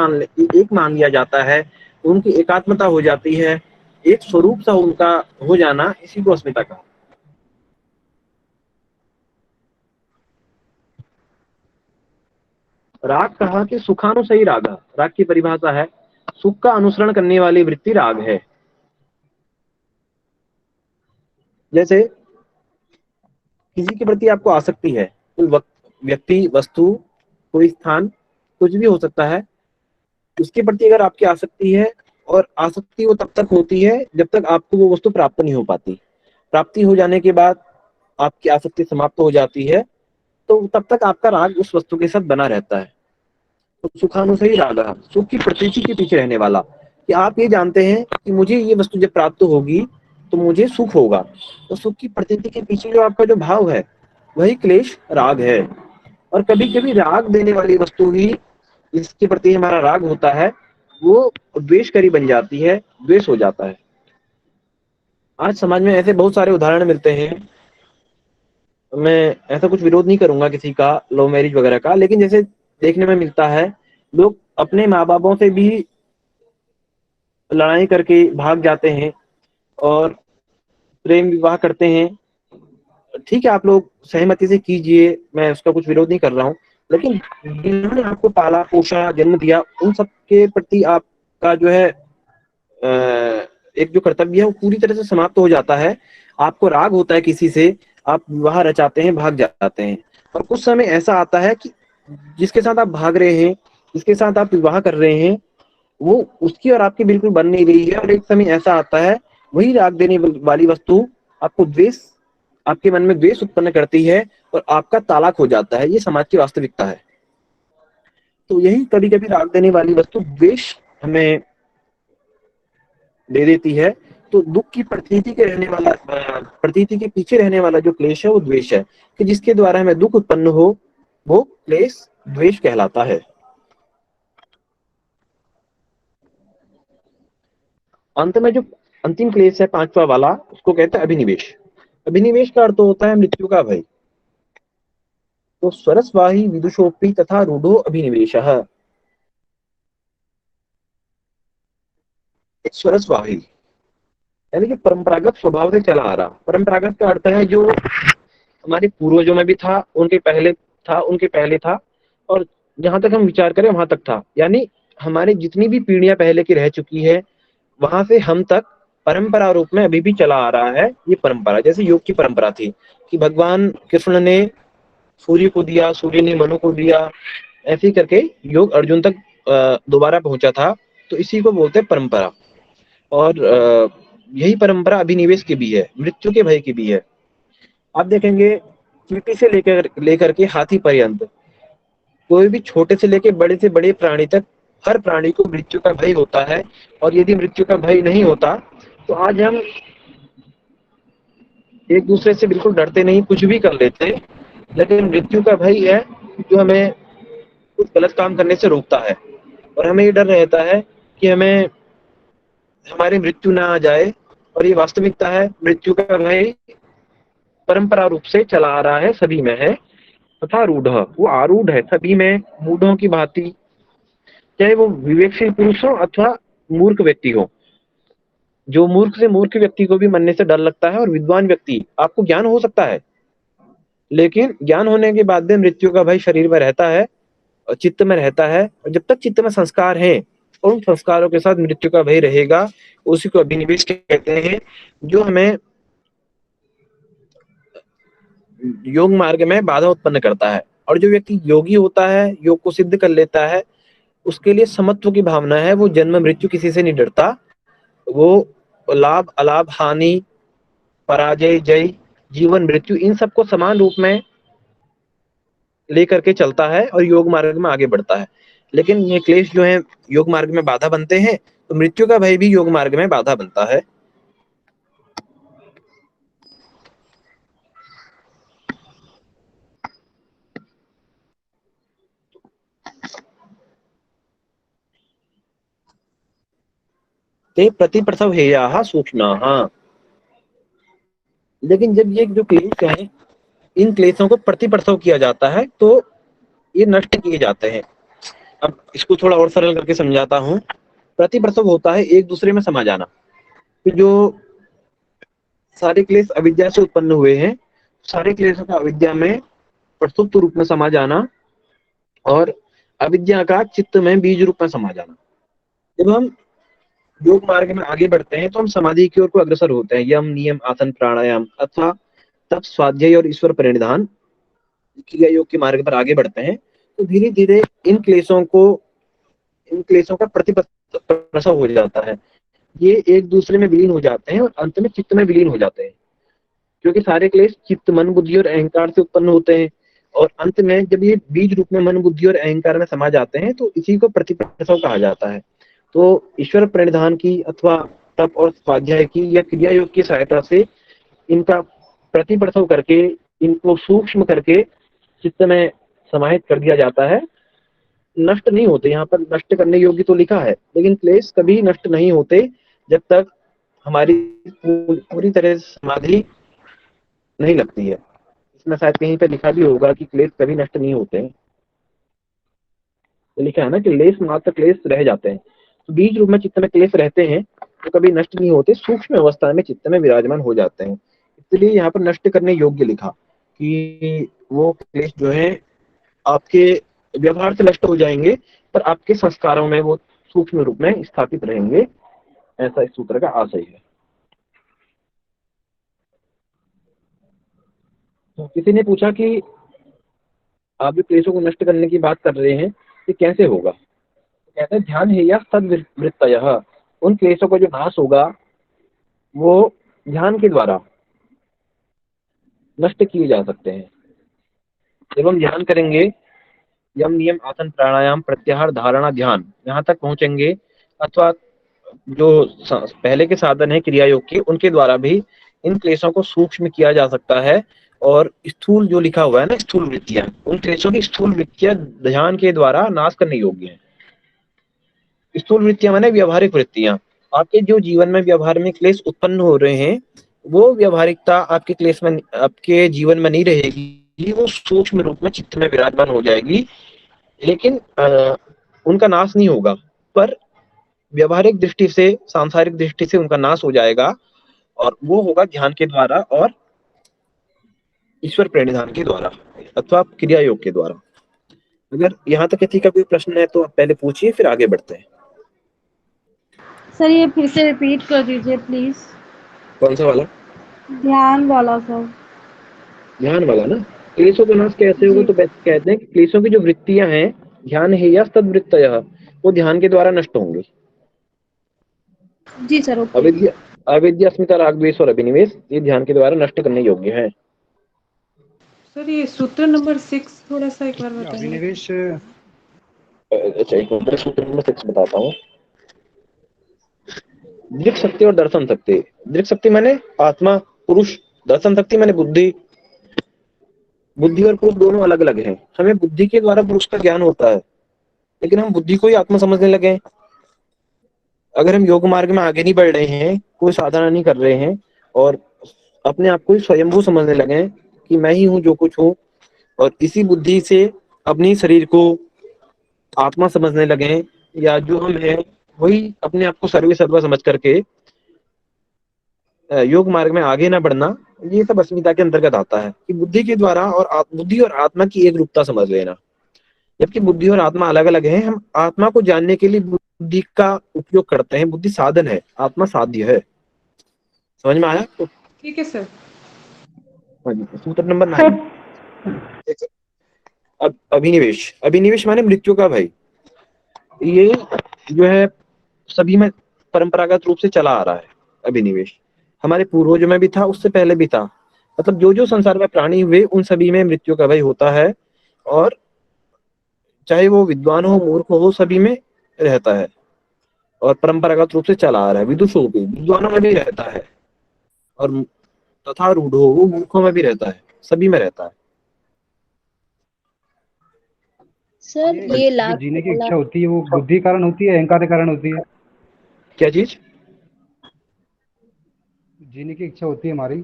मान लिया जाता है, उनकी एकात्मता हो जाती है, एक स्वरूप सा उनका हो जाना, इसी को अस्मिता कहा। राग कहा कि सुखानुसई राग, राग की परिभाषा है सुख का अनुसरण करने वाली वृत्ति राग है। जैसे किसी के प्रति आपको आसक्ति है, कोई व्यक्ति, वस्तु, कोई स्थान, कुछ भी हो सकता है, उसके प्रति अगर आपकी आसक्ति है, और आसक्ति वो तब तक होती है जब तक आपको वो वस्तु प्राप्त नहीं हो पाती। प्राप्ति हो जाने के बाद आपकी आसक्ति समाप्त हो जाती है, तो तब तक आपका राग उस वस्तु के साथ बना रहता है। तो सुखानुसई राग, सुख की प्रतीति के पीछे रहने वाला, कि आप ये जानते हैं कि मुझे ये वस्तु जब प्राप्त होगी तो मुझे सुख होगा, तो सुख की प्रतीति के पीछे जो आपका जो भाव है, वही क्लेश राग है। और कभी कभी राग देने वाली वस्तु ही, जिसके प्रति हमारा राग होता है, वो द्वेषकरी बन जाती है, द्वेष हो जाता है। आज समाज में ऐसे बहुत सारे उदाहरण मिलते हैं। मैं ऐसा कुछ विरोध नहीं करूंगा किसी का लव मैरिज वगैरह का, लेकिन जैसे देखने में मिलता है, लोग अपने माँ बापों से भी लड़ाई करके भाग जाते हैं और प्रेम विवाह करते हैं। ठीक है, आप लोग सहमति से कीजिए, मैं उसका कुछ विरोध नहीं कर रहा हूँ, लेकिन जिन्होंने आपको पाला पोषा जन्म दिया, उन सबके प्रति आपका जो है एक जो कर्तव्य है, वो पूरी तरह से समाप्त हो जाता है। आपको राग होता है किसी से, आप विवाह रचाते हैं, भाग जाते हैं, और कुछ समय ऐसा आता है कि जिसके साथ आप भाग रहे हैं, जिसके साथ आप विवाह कर रहे हैं, वो उसकी और आपकी बिल्कुल बन नहीं रही है, और एक समय ऐसा आता है, वही राग देने वाली वस्तु आपको द्वेष, आपके मन में द्वेष उत्पन्न करती है, और आपका तालाक हो जाता है। ये समाज की वास्तविकता है। तो यही कभी कभी राग देने वाली वस्तु द्वेष हमें दे देती है। तो दुख की प्रतीति के रहने वाला, प्रतीति के पीछे रहने वाला जो क्लेश है, वो द्वेष है, कि जिसके द्वारा हमें दुख उत्पन्न हो, वो क्लेश द्वेष कहलाता है। अंत में जो अंतिम क्लेश है, पांचवा वाला, उसको कहते हैं अभिनिवेश। अभिनिवेश का अर्थ होता है मृत्यु का भय। तो स्वरस्वाही विदुषोपी तथा रूढ़ो अभिनिवेश। स्वरस्वाही यानी कि परंपरागत स्वभाव से चला आ रहा। परंपरागत का अर्थ है जो हमारे पूर्वजों में भी था, उनके पहले था, उनके पहले था, और जहां तक हम विचार करें वहां तक था। यानी हमारे जितनी भी पीढ़ियां पहले की रह चुकी है, वहां से हम तक परंपरा रूप में अभी भी चला आ रहा है। ये परंपरा जैसे योग की परंपरा थी, कि भगवान कृष्ण ने सूर्य को दिया, सूर्य ने मनु को दिया, ऐसे ही करके योग अर्जुन तक दोबारा पहुंचा था। तो इसी को बोलते हैं परंपरा। और यही परंपरा अभिनिवेश की भी है, मृत्यु के भय की भी है। आप देखेंगे, चींटी से लेकर लेकर के हाथी पर्यंत, कोई भी छोटे से बड़े प्राणी तक, हर प्राणी को मृत्यु का भय होता है। और यदि मृत्यु का भय नहीं होता, तो आज हम एक दूसरे से बिल्कुल डरते नहीं, कुछ भी कर लेते। लेकिन मृत्यु का भय है जो हमें कुछ गलत काम करने से रोकता है, और हमें ये डर रहता है कि हमें हमारी मृत्यु ना आ जाए। और ये वास्तविकता है, मृत्यु का भय परंपरा रूप से चला आ रहा है, सभी में है। तथा रूढ़, वो आरूढ़ है सभी में, मूढ़ों की भांति, चाहे वो विवेकशील पुरुष हो अथवा मूर्ख व्यक्ति हो। जो मूर्ख से मूर्ख व्यक्ति को भी मरने से डर लगता है, और विद्वान व्यक्ति, आपको ज्ञान हो सकता है, लेकिन ज्ञान होने के बाद भी मृत्यु का भय शरीर में रहता है, और चित्त में रहता है। और जब तक चित्त में संस्कार हैं, और उन संस्कारों के साथ मृत्यु का भय रहेगा, उसी को अभिनिवेश कहते हैं, जो हमें योग मार्ग में बाधा उत्पन्न करता है। और जो व्यक्ति योगी होता है, योग को सिद्ध कर लेता है, उसके लिए समत्व की भावना है। वो जन्म मृत्यु किसी से नहीं डरता। वो लाभ अलाभ, हानि, पराजय जय, जीवन मृत्यु, इन सबको समान रूप में लेकर के चलता है, और योग मार्ग में आगे बढ़ता है। लेकिन ये क्लेश जो है योग मार्ग में बाधा बनते हैं, तो मृत्यु का भय भी योग मार्ग में बाधा बनता है। ते प्रतिप्रसव हेयाः सूक्ष्माः। लेकिन जब ये जो क्लेश हैं, इन क्लेशों को प्रतिप्रसव किया जाता है तो ये नष्ट किए जाते हैं। अब इसको थोड़ा और सरल करके समझाता हूँ। प्रतिप्रसव होता है एक दूसरे में समा जाना। कि जो सारे क्लेश अविद्या से उत्पन्न हुए हैं, सारे क्लेशों का अविद्या में प्रसुप्त रूप में समा जाना और अविद्या का चित्त में बीज रूप में समा जाना। जब हम योग मार्ग में आगे बढ़ते हैं तो हम समाधि की ओर को अग्रसर होते हैं। यम, नियम, आसन, प्राणायाम अथवा तप, स्वाध्याय और ईश्वर परिनिधान क्रिया योग के मार्ग पर आगे बढ़ते हैं तो धीरे धीरे इन क्लेशों का प्रतिप्रसव हो जाता है। ये एक दूसरे में विलीन हो जाते हैं और अंत में चित्त में विलीन हो जाते हैं। क्योंकि सारे क्लेश चित्त, मन, बुद्धि और अहंकार से उत्पन्न होते हैं और अंत में जब ये बीज रूप में मन, बुद्धि और अहंकार में समा जाते हैं तो इसी को प्रतिप्रसव कहा जाता है। तो ईश्वर प्रणिधान की अथवा तप और स्वाध्याय की या क्रिया योग की सहायता से इनका प्रतिप्रसव करके इनको सूक्ष्म करके चित्त में समाहित कर दिया जाता है। नष्ट नहीं होते, यहाँ पर नष्ट करने योग्य तो लिखा है, लेकिन क्लेश कभी नष्ट नहीं होते जब तक हमारी पूरी तरह से समाधि नहीं लगती है। इसमें शायद कहीं पे लिखा भी होगा कि क्लेश कभी नष्ट नहीं होते हैं। तो लिखा है ना कि लेस मात्र क्लेश रह जाते हैं। तो बीज रूप में चित्त में क्लेश रहते हैं तो कभी नष्ट नहीं होते, सूक्ष्म अवस्था में चित्त में विराजमान हो जाते हैं। इसलिए यहाँ पर नष्ट करने योग्य लिखा कि वो क्लेश जो है आपके व्यवहार से नष्ट हो जाएंगे पर आपके संस्कारों में वो सूक्ष्म रूप में स्थापित रहेंगे। ऐसा इस सूत्र का आशय है। तो किसी ने पूछा कि आप जो क्लेशों को नष्ट करने की बात कर रहे हैं ये कैसे होगा? कहते हैं ध्यान है या सद्वृत्तयः। उन क्लेशों का जो नाश होगा वो ध्यान के द्वारा नष्ट किए जा सकते हैं। जब हम ध्यान करेंगे, यम, नियम, आसन, प्राणायाम, प्रत्याहार, धारणा, ध्यान यहाँ तक पहुंचेंगे अथवा जो पहले के साधन है क्रिया योग के उनके द्वारा भी इन क्लेशों को सूक्ष्म किया जा सकता है। और स्थूल जो लिखा हुआ है ना, स्थूल वृत्तियां, उन क्लेशों की स्थूल वृत्तियां ध्यान के द्वारा नाश करने योग्य है। स्थूल वृत्तियां माने व्यवहारिक वृत्तियां। आपके जो जीवन में व्यवहार में क्लेश उत्पन्न हो रहे हैं वो व्यवहारिकता आपके क्लेश में, आपके जीवन में नहीं रहेगी, वो सूक्ष्म रूप में चित्त में विराजमान हो जाएगी। लेकिन उनका नाश नहीं होगा, पर व्यवहारिक दृष्टि से, सांसारिक दृष्टि से उनका नाश हो जाएगा और वो होगा ध्यान के द्वारा और ईश्वर प्रणिधान के द्वारा अथवा क्रिया योग के द्वारा। अगर यहाँ तक किसी का कोई प्रश्न है तो आप पहले पूछिए, फिर आगे बढ़ते हैं। सर ये फिर से रिपीट कर दीजिए प्लीज। कौन सा वाला? ध्यान वाला सर। ध्यान वाला ना। क्लेशों का नाश कैसे होगा? जी तो कहते हैं कि क्लेशों की जो वृत्तियां हैं, ध्यान है या तद्वृत्तयः, वो ध्यान के द्वारा नष्ट होंगे। जी सर, ओके। अविद्या, अविद्या, अस्मिता, राग, द्वेष और अभिनिवेश ये ध्यान के द्वारा नष्ट करने योग्य है। सर ये सूत्र नंबर 6 थोड़ा सा एक बार बताइए। अभिनिवेश अच्छा, एक मिनट, सूत्र नंबर 6 बताता हूँ। दृक् शक्ति और दर्शन शक्ति। दृक् शक्ति माने आत्मा, पुरुष। दर्शन शक्ति माने बुद्धि। बुद्धि और पुरुष दोनों अलग अलग हैं। हमें बुद्धि के द्वारा पुरुष का ज्ञान होता है, लेकिन हम बुद्धि को ही आत्मा समझने लगे। अगर हम योग मार्ग में आगे नहीं बढ़ रहे हैं, कोई साधना नहीं कर रहे हैं और अपने आप को ही स्वयंभू समझने लगे कि मैं ही हूँ जो कुछ हूँ, और इसी बुद्धि से अपनी शरीर को आत्मा समझने लगे, या जो हम हैं वही अपने आप को सर्वे सर्वा समझ करके योग मार्ग में आगे ना बढ़ना, ये सब अस्मिता के अंतर्गत आता है। कि बुद्धि के द्वारा और बुद्धि और आत्मा की एक रूपता समझ लेना, जबकि बुद्धि और आत्मा अलग अलग हैं। हम आत्मा को जानने के लिए बुद्धि का उपयोग करते हैं। बुद्धि साधन है, आत्मा साध्य है। समझ में आया? तो ठीक है सर। हाँ जी, सूत्र नंबर 9। अब अभिनिवेश। अभिनिवेश माने मृत्यु का भय। ये जो है सभी में परंपरागत रूप से चला आ रहा है। अभिनिवेश हमारे पूर्वजों में भी था, उससे पहले भी था। मतलब जो जो संसार में प्राणी हुए उन सभी में मृत्यु का भय होता है, और चाहे वो विद्वान हो, मूर्ख हो, सभी में रहता है और परंपरागत रूप से चला आ रहा है। विदुषों भी, विद्वानों में भी रहता है, और तथा रूढ़ हो वो मूर्खों में भी रहता है, सभी में रहता है। सर ये जो लास्ट जीने की वाला इच्छा होती है वो बुद्धि कारण होती है, अहंकार के कारण होती है? क्या चीज? जीने की इच्छा होती है हमारी,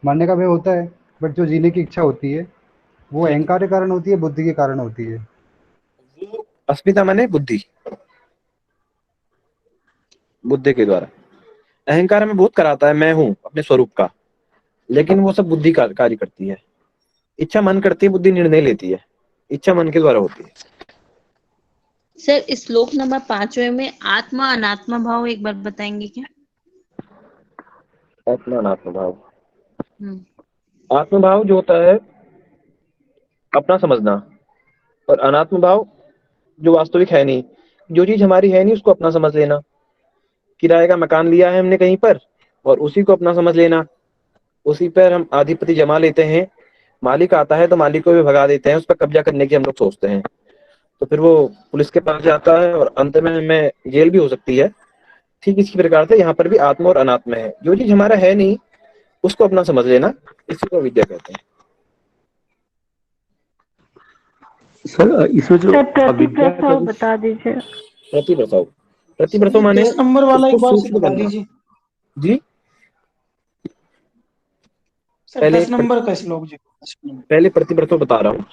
मरने का भय होता है, बट जो जीने की इच्छा होती है वो अहंकार के कारण होती है, बुद्धि के कारण होती है। वो अस्मिता माने बुद्धि, बुद्धि के द्वारा। अहंकार हमें बहुत कराता है, मैं हूँ अपने स्वरूप का, लेकिन वो सब बुद्धि कार्य करती है। इच्छा मन करती है, बुद्धि निर्णय लेती है, इच्छा मन के द्वारा होती है। सर श्लोक नंबर 5वें में आत्मा अनात्मा भाव एक बार बताएंगे क्या? आत्मा अनात्म भाव। हम्म। आत्म भाव जो होता है अपना समझना, और अनात्म भाव जो वास्तविक है नहीं, जो चीज हमारी है नहीं उसको अपना समझ लेना। किराए का मकान लिया है हमने कहीं पर और उसी को अपना समझ लेना, उसी पर हम आधिपत्य जमा लेते हैं। मालिक आता है तो मालिक को भी भगा देते हैं, उस पर कब्जा करने की हम लोग सोचते हैं। तो फिर वो पुलिस के पास जाता है और अंत में हमें जेल भी हो सकती है। ठीक इसी प्रकार से यहाँ पर भी आत्मा और अनात्म है। जो चीज हमारा है नहीं उसको अपना समझ लेना, इसी को विद्या कहते हैं। सर इसमें जो अविद्या का जो बता दीजिए। प्रतिप्रसव, प्रतिप्रसव माने 10 नंबर वाला उसको एक बार से सूक्ष्म बता करना। दीजिए जी सर। पहले 10 नंबर का श्लोक जी। पहले प्रतिप्रसव बता रहा हूँ।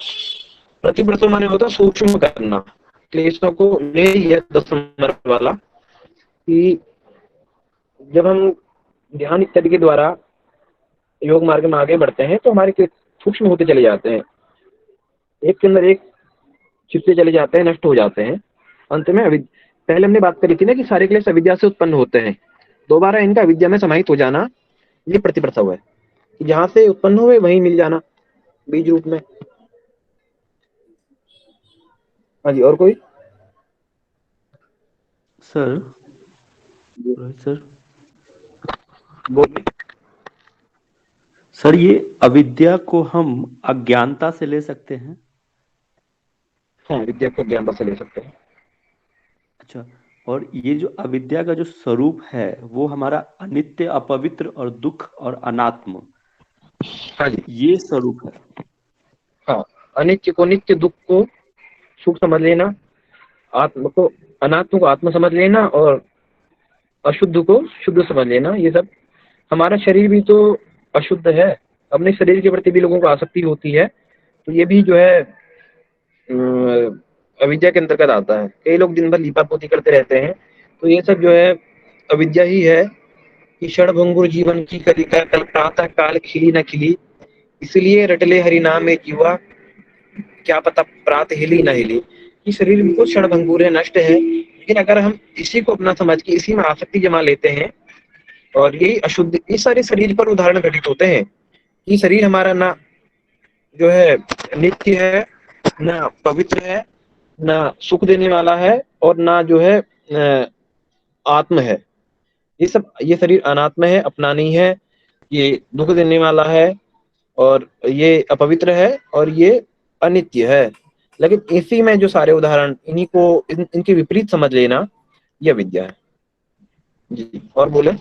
प्रतिप्रसव माने होता है सूक्ष्म करना। क्लेशों को ले लिया 10 नंबर वाला कि जब हम ध्यान इत्यादि के द्वारा योग मार्ग में आगे बढ़ते हैं तो हमारे क्लेश सूक्ष्म होते चले जाते हैं, एक के अंदर एक छिपते चले जाते हैं, नष्ट हो जाते हैं। अंत में पहले हमने बात करी थी ना कि सारे क्लेश अविद्या से उत्पन्न होते हैं, दोबारा इनका अविद्या में समाहित हो जाना, ये प्रतिप्रसव है। जहां से उत्पन्न हुए वहीं मिल जाना बीज रूप में। हाँ जी, और कोई? सर रोहित सर, बोलिए। सर ये अविद्या को हम अज्ञानता से ले सकते हैं? हाँ, विद्या को ज्ञानता से ले सकते हैं। अच्छा, और ये जो अविद्या का जो स्वरूप है वो हमारा अनित्य, अपवित्र और दुख और अनात्म, हाँ जी, ये स्वरूप है। हाँ, अनित्य को नित्य, दुख को सुख समझ लेना, आत्म को अनात्म को आत्म समझ लेना और अशुद्ध को शुद्ध समझ लेना। ये सब हमारा शरीर भी तो अशुद्ध है, अपने शरीर के प्रति भी लोगों को आसक्ति होती है, तो ये भी जो है अविद्या के अंतर्गत आता है। कई लोग दिन भर लीपा पोती करते रहते हैं, तो ये सब जो है अविद्या ही है कि क्षणभंगुर जीवन की कलिका कल प्रातः काल खिली न खिली, इसलिए रटले हरि नाम में जीवा, क्या पता प्रात हिली न हिली। कि शरीर बिल्कुल क्षणभंगुर है, नष्ट है, लेकिन अगर हम इसी को अपना समझ के इसी में आसक्ति जमा लेते हैं, और यही अशुद्ध इस सारे शरीर पर उदाहरण घटित होते हैं कि शरीर हमारा ना जो है नित्य है, ना पवित्र है, ना सुख देने वाला है, और ना जो है आत्म है। ये शरीर अनात्म है, अपना नहीं है, ये दुख देने वाला है, और ये अपवित्र है, और ये अनित्य है। लेकिन इसी में जो सारे उदाहरण इन्हीं को इनके विपरीत समझ लेना, यह विद्या है जी। और बोले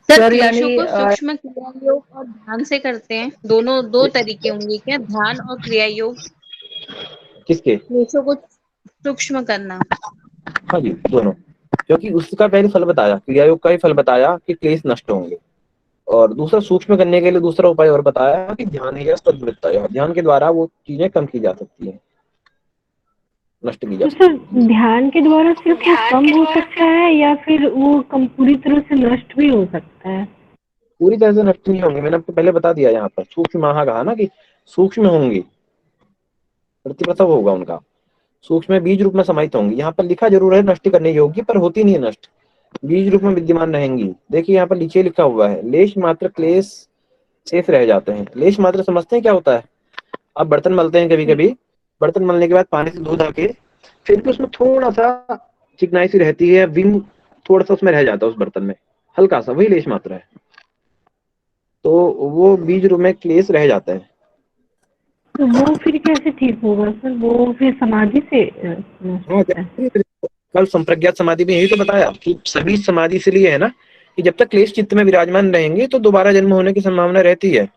सर क्लेशों को सूक्ष्म क्रिया योग और ध्यान से करते हैं, दोनों दो तरीके होंगे क्या, ध्यान और क्रिया योग? किसके? क्लेशों को सूक्ष्म करना। हाँ जी, दोनों, क्योंकि उसका पहले फल बताया, क्रिया योग का ही फल बताया कि क्लेश नष्ट होंगे, और दूसरा सूक्ष्म करने के लिए दूसरा उपाय और बताया कि ध्यान है, तद्वृत्तया, ध्यान के द्वारा वो चीजें कम की जा सकती है, नष्ट की जा सकती है। सर ध्यान के द्वारा सिर्फ वो कम हो सकता है या फिर वो कम पूरी तरह से नष्ट भी हो सकता है? पूरी तरह से नष्ट नहीं होंगे, मैंने आपको पहले बता दिया। यहाँ पर सूक्ष्म कहा ना कि सूक्ष्म होंगी, प्रतिप्रसव होगा उनका, सूक्ष्म बीज रूप में समाहित होंगी। यहाँ पर लिखा जरूर है नष्ट करने योग्य, पर होती नहीं है नष्ट, बीज रूप में विद्यमान रहेंगी। देखिए यहाँ पर नीचे लिखा हुआ है, लेश मात्र क्लेश शेष रह जाते हैं। लेश मात्र समझते हैं क्या होता है? आप बर्तन मलते हैं कभी कभी, बर्तन मलने के बाद पानी से धो धा के फिर भी उसमें थोड़ा सा चिकनाई सी रहती है, विम थोड़ा सा उसमें रह जाता है उस बर्तन में, हल्का सा, वही लेश मात्र है। तो वो बीज रूप में क्लेश रह जाता है। तो वो फिर कैसे ठीक होगा सर? वो फिर समाधि से कल संप्रज्ञात समाधि में यही तो बताया कि सभी समाधि इसलिए है ना कि जब तक क्लेश चित्त में विराजमान रहेंगे तो दोबारा जन्म होने की संभावना रहती है।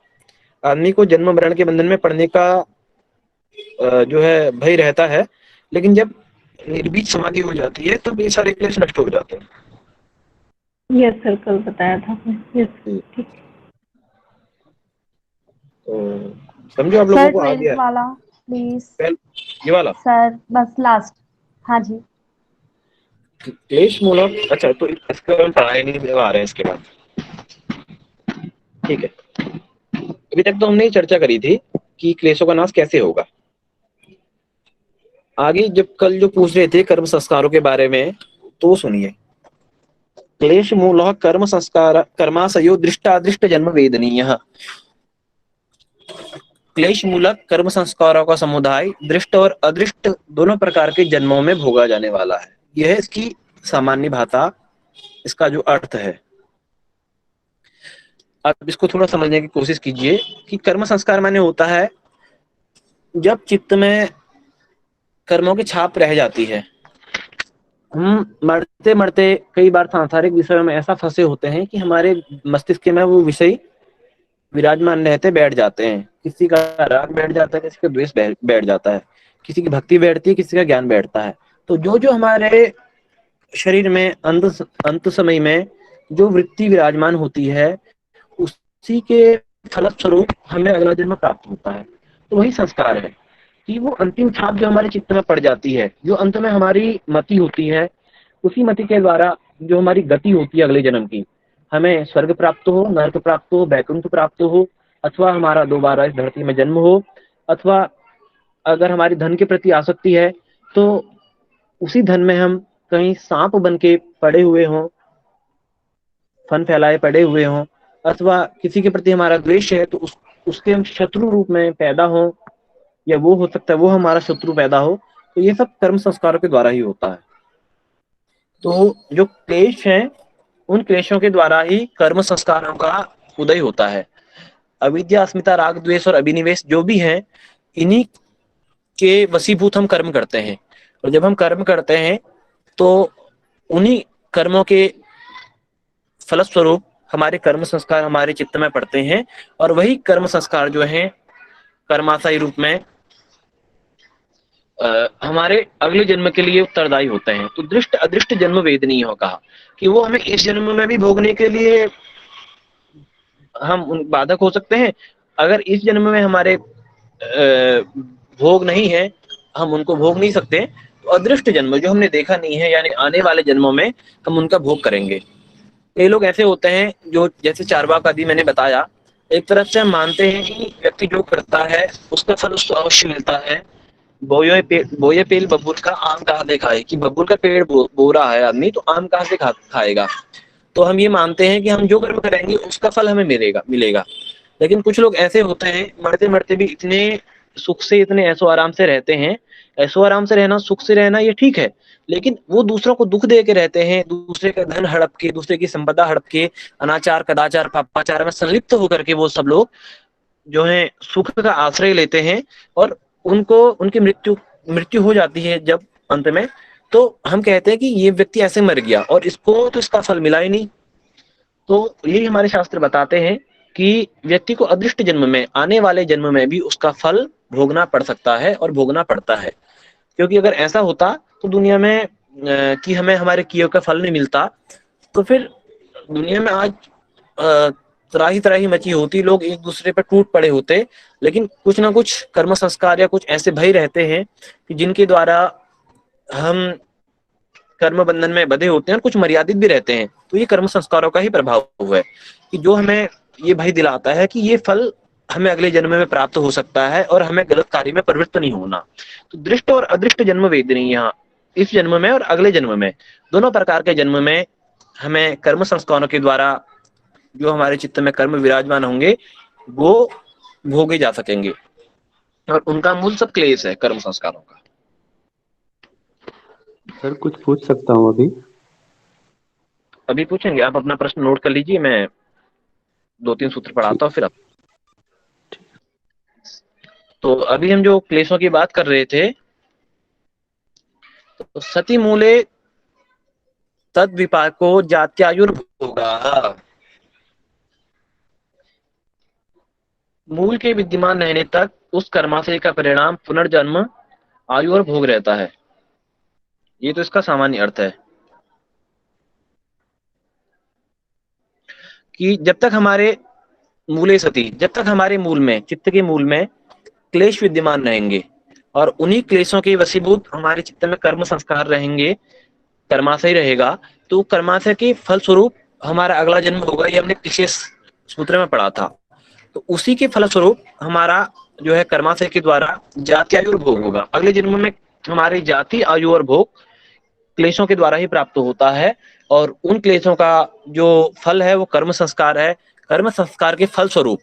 आदमी को जन्म मरण के बंधन में पड़ने का जो है भय रहता है, लेकिन जब निर्बीज समाधि हो जाती है तो ये सारे क्लेश नष्ट हो जाते हैं। यस सर, कल बताया था आपने। यस ठीक। तो समझो आप लोगों सर को आ 12th गया वाला प्लीज। ये वाला सर बस लास्ट। हाँ जी। क्लेश मूलक। अच्छा, तो इसका हम पढ़ाई नहीं आ रहे हैं इसके बाद। ठीक है, अभी तक तो हमने चर्चा करी थी कि क्लेशों का नाश कैसे होगा। आगे जब कल जो पूछ रहे थे कर्म संस्कारों के बारे में, तो सुनिए। क्लेश मूल कर्म संस्कार कर्माशयो दृष्टादृष्ट जन्म वेदनीय। क्लेश मूलक कर्म संस्कारों का समुदाय दृष्ट और अदृष्ट दोनों प्रकार के जन्मों में भोगा जाने वाला है। यह इसकी सामान्य भाषा, इसका जो अर्थ है। अब इसको थोड़ा समझने की कोशिश कीजिए कि कर्म संस्कार माने होता है जब चित्त में कर्मों की छाप रह जाती है। हम मरते मरते कई बार सांसारिक विषयों में ऐसा फंसे होते हैं कि हमारे मस्तिष्क में वो विषय विराजमान रहते बैठ जाते हैं। किसी का राग बैठ जाता है, किसी का द्वेष बैठ जाता है, किसी की भक्ति बैठती है, किसी का ज्ञान बैठता है। तो जो जो हमारे शरीर में अंत समय में जो वृत्ति विराजमान होती है, उसी के फलस्वरूप हमें अगला जन्म प्राप्त होता है। तो वही संस्कार है कि वो अंतिम छाप जो हमारे चित्त में पड़ जाती है, जो अंत में हमारी मति होती है, उसी मति के द्वारा जो हमारी गति होती है अगले जन्म की, हमें स्वर्ग प्राप्त हो, नरक प्राप्त हो, वैकुंठ प्राप्त हो, अथवा हमारा दोबारा इस धरती में जन्म हो, अथवा अगर हमारी धन के प्रति आसक्ति है तो उसी धन में हम कहीं सांप बन के पड़े हुए हों, फन फैलाए पड़े हुए हों, अथवा किसी के प्रति हमारा द्वेष है तो उसके हम शत्रु रूप में पैदा हो, या वो हो सकता है वो हमारा शत्रु पैदा हो। तो ये सब कर्म संस्कारों के द्वारा ही होता है। तो जो क्लेश हैं, उन क्लेशों के द्वारा ही कर्म संस्कारों का उदय होता है। अविद्या, अस्मिता, राग, द्वेष और अभिनिवेश जो भी हैं, इन्हीं के वशीभूत हम कर्म करते हैं। और जब हम कर्म करते हैं तो उन्हीं कर्मों के फलस्वरूप हमारे कर्म संस्कार हमारे चित्त में पड़ते हैं, और वही कर्म संस्कार जो हैं कर्माशय रूप में हमारे अगले जन्म के लिए उत्तरदायी होते हैं। तो दृष्ट अदृष्ट जन्म वेदनीय हो कहा कि वो हमें इस जन्म में भी भोगने के लिए हम बाधक हो सकते हैं। अगर इस जन्म में हमारे भोग नहीं है, हम उनको भोग नहीं सकते, तो अदृष्ट जन्म जो हमने देखा नहीं है, यानी आने वाले जन्मों में हम उनका भोग करेंगे। कई लोग ऐसे होते हैं जो, जैसे चार्वाक आदि मैंने बताया, एक तरफ से हम मानते हैं कि व्यक्ति जो करता है उसका फल उसको अवश्य मिलता है। बोए पेल बबूल का आम कहाँ से खाए, कि बबूल का पेड़ बो रहा है आदमी, तो आम कहाँ से खाएगा। तो हम ये मानते हैं कि हम जो कर्म करेंगे उसका फल हमें मिलेगा। लेकिन कुछ लोग ऐसे होते हैं, मरते मरते भी इतने सुख से, इतने ऐसो आराम से रहते हैं। ऐसो आराम से रहना, सुख से रहना, ये ठीक है, लेकिन वो दूसरों को दुख दे के रहते हैं, दूसरे का धन हड़प के, दूसरे की संपदा हड़प के, अनाचार, कदाचार, पापाचार में संलिप्त होकर के वो सब लोग जो है सुख का आश्रय लेते हैं, और उनको उनकी मृत्यु हो जाती है जब अंत में। तो हम कहते हैं कि ये व्यक्ति ऐसे मर गया और इसको तो इसका फल मिला ही नहीं। तो यही हमारे शास्त्र बताते हैं कि व्यक्ति को अदृष्ट जन्म में, आने वाले जन्म में भी उसका फल भोगना पड़ सकता है और भोगना पड़ता है। क्योंकि अगर ऐसा होता तो दुनिया में कि हमें हमारे किए का फल नहीं मिलता, तो फिर दुनिया में आज त्राही त्राही मची होती, लोग एक दूसरे पर टूट पड़े होते। लेकिन कुछ ना कुछ कर्म संस्कार या कुछ ऐसे भय रहते हैं कि जिनके द्वारा हम कर्म बंधन में बंधे होते हैं, और कुछ मर्यादित भी रहते हैं। तो ये कर्म संस्कारों का ही प्रभाव है कि जो हमें ये भय दिलाता है कि ये फल हमें अगले जन्म में प्राप्त हो सकता है और हमें गलत कार्य में प्रवृत्त नहीं होना। तो दृष्ट और अदृष्ट जन्म वेदनीय, यहाँ इस जन्म में और अगले जन्म में, दोनों प्रकार के जन्म में हमें कर्म संस्कारों के द्वारा जो हमारे चित्त में कर्म विराजमान होंगे वो भोगे जा सकेंगे, और उनका मूल सब क्लेश है कर्म संस्कारों का। सर कुछ पूछ सकता हूँ अभी पूछेंगे? आप अपना प्रश्न नोट कर लीजिए, मैं 2-3 सूत्र पढ़ाता हूँ फिर आप। तो अभी हम जो क्लेशों की बात कर रहे थे, तो सती मूले तद विपाको जात्यायुर्भोगा, मूल के विद्यमान रहने तक उस कर्माशय का परिणाम पुनर्जन्म, आयु और भोग रहता है। ये तो इसका सामान्य अर्थ है। कि जब तक हमारे मूले सति, जब तक हमारे मूल में, चित्त के मूल में क्लेश विद्यमान रहेंगे और उन्हीं क्लेशों के वशीभूत हमारे चित्त में कर्म संस्कार रहेंगे, कर्माशय रहेगा, तो कर्माशय के फलस्वरूप हमारा अगला जन्म होगा। ये हमने पिछले सूत्र में पढ़ा था। तो उसी के फलस्वरूप हमारा जो है कर्माशय के द्वारा जाति आयु और भोग होगा। अगले जन्म में हमारी जाति आयु और भोग क्लेशों के द्वारा ही प्राप्त होता है और उन क्लेशों का जो फल है वो कर्म संस्कार है। कर्म संस्कार के फल स्वरूप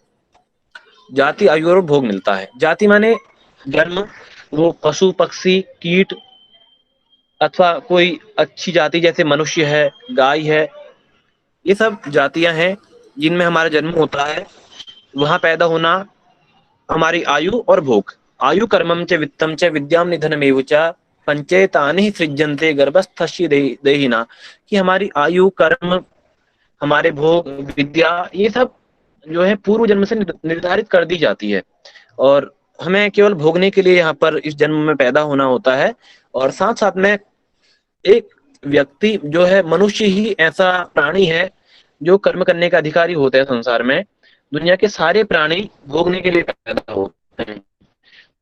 जाति आयु और भोग मिलता है। जाति माने जन्म, वो पशु पक्षी कीट अथवा कोई अच्छी जाति जैसे मनुष्य है, गाय है, ये सब जातियां हैं जिनमें हमारा जन्म होता है। वहां पैदा होना हमारी आयु और भोग। आयु कर्मम च वित्तम च विद्याम निधनमेव च पंचेतानि सृज्यन्ते गर्भस्थस्य देहिना, कि हमारी आयु कर्म हमारे भोग विद्या ये सब जो है पूर्व जन्म से निर्धारित कर दी जाती है और हमें केवल भोगने के लिए यहाँ पर इस जन्म में पैदा होना होता है। और साथ साथ में एक व्यक्ति जो है, मनुष्य ही ऐसा प्राणी है जो कर्म करने का अधिकारी होते हैं संसार में। दुनिया के सारे प्राणी भोगने के लिए पैदा होते हैं।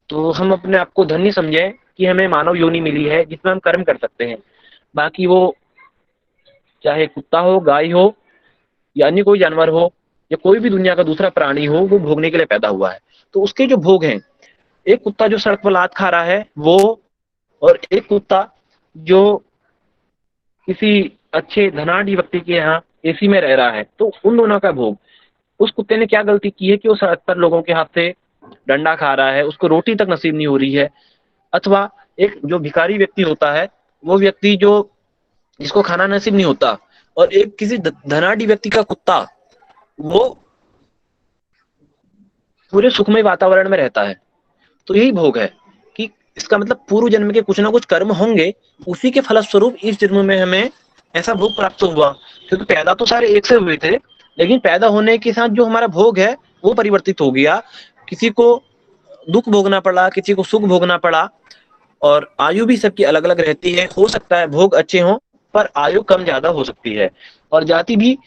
तो हम अपने आप को धन्य समझें कि हमें मानव योनि मिली है जिसमें हम कर्म कर सकते हैं। बाकी वो चाहे कुत्ता हो, गाय हो या अन्य कोई जानवर हो या कोई भी दुनिया का दूसरा प्राणी हो, वो भोगने के लिए पैदा हुआ है। तो उसके जो भोग हैं, एक कुत्ता जो सड़क पर लात खा रहा है वो, और एक कुत्ता जो किसी अच्छे धनाढ़ व्यक्ति के यहाँ एसी में रह रहा है, तो उन दोनों का भोग। उस कुत्ते ने क्या गलती की है कि वो सड़क पर लोगों के हाथ से डंडा खा रहा है, उसको रोटी तक नसीब नहीं हो रही है। अथवा एक जो भिखारी व्यक्ति होता है, वो व्यक्ति जो जिसको खाना नसीब नहीं होता, और एक किसी धनाढ़ व्यक्ति का कुत्ता वो पूरे सुखमय वातावरण में रहता है। तो यही भोग है कि इसका मतलब पूर्व जन्म के कुछ ना कुछ कर्म होंगे, उसी के फलस्वरूप इस जन्म में हमें ऐसा भोग प्राप्त हुआ। क्योंकि पैदा तो सारे एक से हुए थे, लेकिन पैदा होने के साथ जो हमारा भोग है वो परिवर्तित हो गया। किसी को दुख भोगना पड़ा, किसी को सुख भोगना पड़ा, और आयु भी सबकी अलग अलग रहती है। हो सकता है भोग अच्छे हों पर आयु कम ज्यादा हो सकती है। और जाति भी,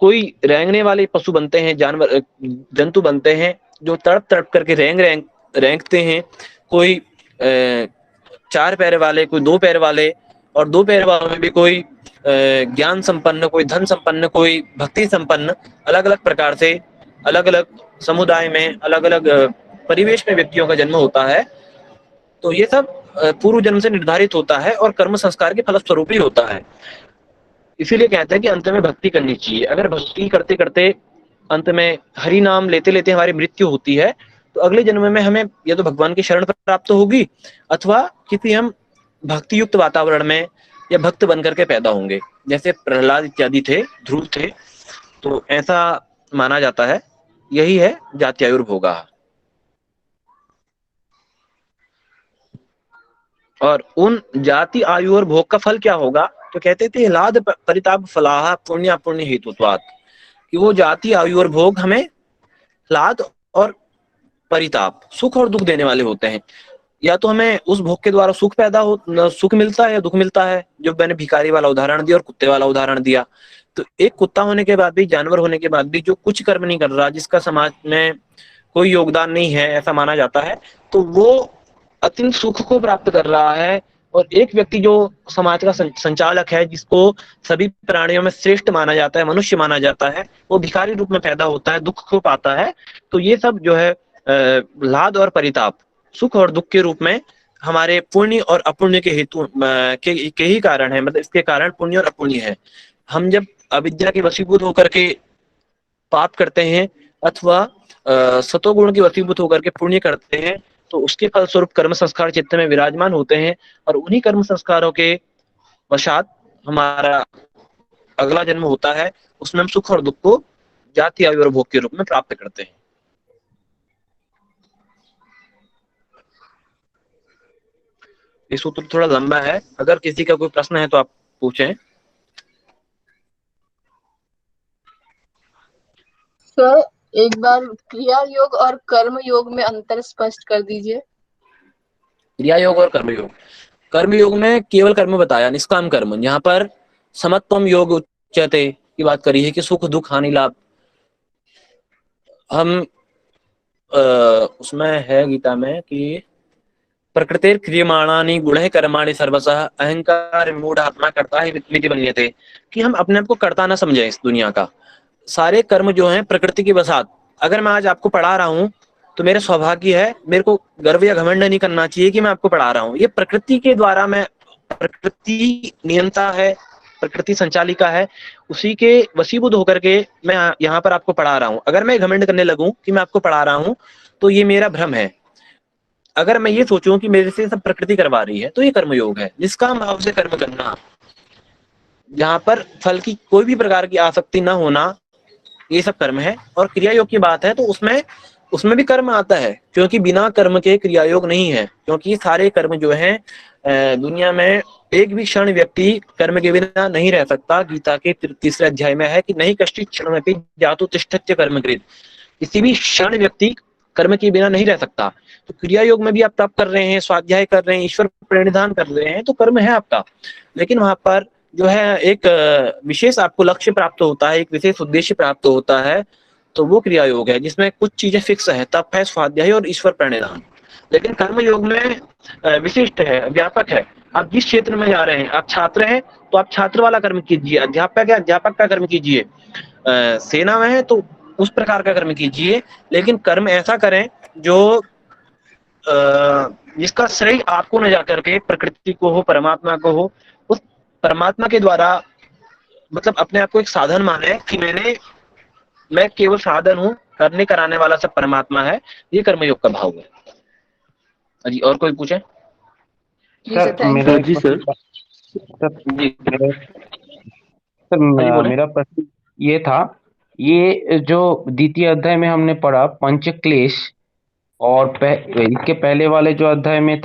कोई रेंगने वाले पशु बनते हैं, जानवर जंतु बनते हैं जो तड़प तड़प करके रेंगते हैं। कोई चार पैर वाले, कोई दो पैर वाले, और दो पैर वालों में भी कोई ज्ञान संपन्न, कोई धन संपन्न, कोई भक्ति संपन्न, अलग अलग प्रकार से अलग अलग समुदाय में अलग अलग परिवेश में व्यक्तियों का जन्म होता है। तो ये सब पूर्व जन्म से निर्धारित होता है और कर्म संस्कार के फलस्वरूप ही होता है। इसीलिए कहते हैं कि अंत में भक्ति करनी चाहिए। अगर भक्ति करते करते अंत में हरि नाम लेते लेते हमारी मृत्यु होती है, तो अगले जन्म में हमें या तो भगवान की शरण प्राप्त होगी अथवा किसी हम भक्ति युक्त वातावरण में या भक्त बनकर के पैदा होंगे, जैसे प्रहलाद इत्यादि थे, ध्रुव थे। तो ऐसा माना जाता है। यही है जाति आयु भोगा। और उन जाति आयु और भोग का फल क्या होगा? तो कहते थे लाद परिताप फलाह पुण्य पुण्य हेतुत्वात्, कि वो जाति आयु और भोग हमें लाद और परिताप, सुख और दुख देने वाले होते हैं। या तो हमें उस भोग के द्वारा सुख मिलता है या दुख मिलता है। जो मैंने भिखारी वाला उदाहरण दिया और कुत्ते वाला उदाहरण दिया, तो एक कुत्ता होने के बाद भी, जानवर होने के बाद भी जो कुछ कर्म नहीं कर रहा, जिसका समाज में कोई योगदान नहीं है ऐसा माना जाता है, तो वो अत्यंत सुख को प्राप्त कर रहा है। और एक व्यक्ति जो समाज का संचालक है, जिसको सभी प्राणियों में श्रेष्ठ माना जाता है, मनुष्य माना जाता है, वो भिखारी रूप में पैदा होता है, दुख को पाता है। तो ये सब जो है लाद और परिताप, सुख और दुख के रूप में हमारे पुण्य और अपुण्य के हेतु के ही कारण है। मतलब इसके कारण पुण्य और अपुण्य है। हम जब अविद्या के वशीभूत होकर के पाप करते हैं अथवा सतोगुण के वशीभूत होकर के पुण्य करते हैं, तो उसके फलस्वरूप कर्म संस्कार चित्त में विराजमान होते हैं, और उन्हीं कर्म संस्कारों के वशात हमारा अगला जन्म होता है। उसमें हम सुख और दुख को जाति आयु और भोग के रूप में प्राप्त करते हैं। ये सूत्र थोड़ा लंबा है, अगर किसी का कोई प्रश्न है तो आप पूछें। सर एक बार क्रिया योग और कर्म योग में अंतर स्पष्ट कर दीजिए। क्रिया योग और कर्म योग, कर्म योग में केवल कर्म बताया, निष्काम कर्म। यहाँ पर समत्वम योग उच्यते की बात करी है कि सुख दुख हानि लाभ हम उसमें है गीता में कि प्रकृतिर क्रियमाणानि गुणः कर्माणि सर्वशः अहंकार मूढ़ आत्मा करता है विधि बन्यते, कि हम अपने आप को कर्ता ना समझें इस दुनिया का। सारे कर्म जो हैं प्रकृति के वसात। अगर मैं आज आपको पढ़ा रहा हूं तो मेरा सौभाग्य है, मेरे को गर्व या घमंड नहीं करना चाहिए कि मैं आपको पढ़ा रहा हूं। ये प्रकृति के द्वारा, मैं प्रकृति नियंता है, प्रकृति संचालिका है, उसी के वशीभूत होकर के मैं यहाँ पर आपको पढ़ा रहा हूँ। अगर मैं घमंड करने लगूं कि मैं आपको पढ़ा रहा हूँ तो ये मेरा भ्रम है। अगर मैं ये सोचूं कि मेरे से सब प्रकृति करवा रही है तो ये कर्मयोग है। निष्काम भाव से कर्म करना, जहां पर फल की कोई भी प्रकार की आसक्ति न होना, ये सब कर्म है। और क्रिया योग की बात है तो उसमें भी कर्म आता है, क्योंकि बिना कर्म के क्रिया योग नहीं है। क्योंकि सारे कर्म जो हैं दुनिया में एक भी क्षण व्यक्ति कर्म के बिना नहीं रह सकता। गीता के तीसरे अध्याय में है कि नहीं कश्चित् क्षणमपि जातु तिष्ठत्य कर्मकृत्, किसी भी क्षण व्यक्ति कर्म के बिना नहीं रह सकता। तो क्रिया योग में भी आप तप कर रहे हैं, स्वाध्याय कर रहे हैं, ईश्वर प्रणिधान कर रहे हैं, तो कर्म है आपका। लेकिन वहां पर जो है एक विशेष आपको लक्ष्य प्राप्त होता है, एक विशेष उद्देश्य प्राप्त होता है, तो वो क्रिया योग है जिसमें कुछ चीजें फिक्स है, तप है, स्वाध्याय और ईश्वर प्रणिधान। लेकिन कर्म योग में विशिष्ट है, व्यापक है। आप जिस क्षेत्र में जा रहे हैं, आप छात्र हैं तो आप छात्र वाला कर्म कीजिए, अध्यापक है अध्यापक का कर्म कीजिए, सेना में है तो उस प्रकार का कर्म कीजिए। लेकिन कर्म ऐसा करें जो जिसका श्रेय आपको न जाकर के प्रकृति को हो, परमात्मा को हो। उस परमात्मा के द्वारा मतलब अपने आप को एक साधन माने कि मैं केवल साधन हूँ, करने कराने वाला सब परमात्मा है। ये कर्मयोग का भाव है जी। और कोई पूछे? सर मेरा जी सर। मेरा प्रश्न ये था, ये जो द्वितीय अध्याय में हमने पढ़ा पंच क्लेश, और इसके पहले वाले जो अध्याय में था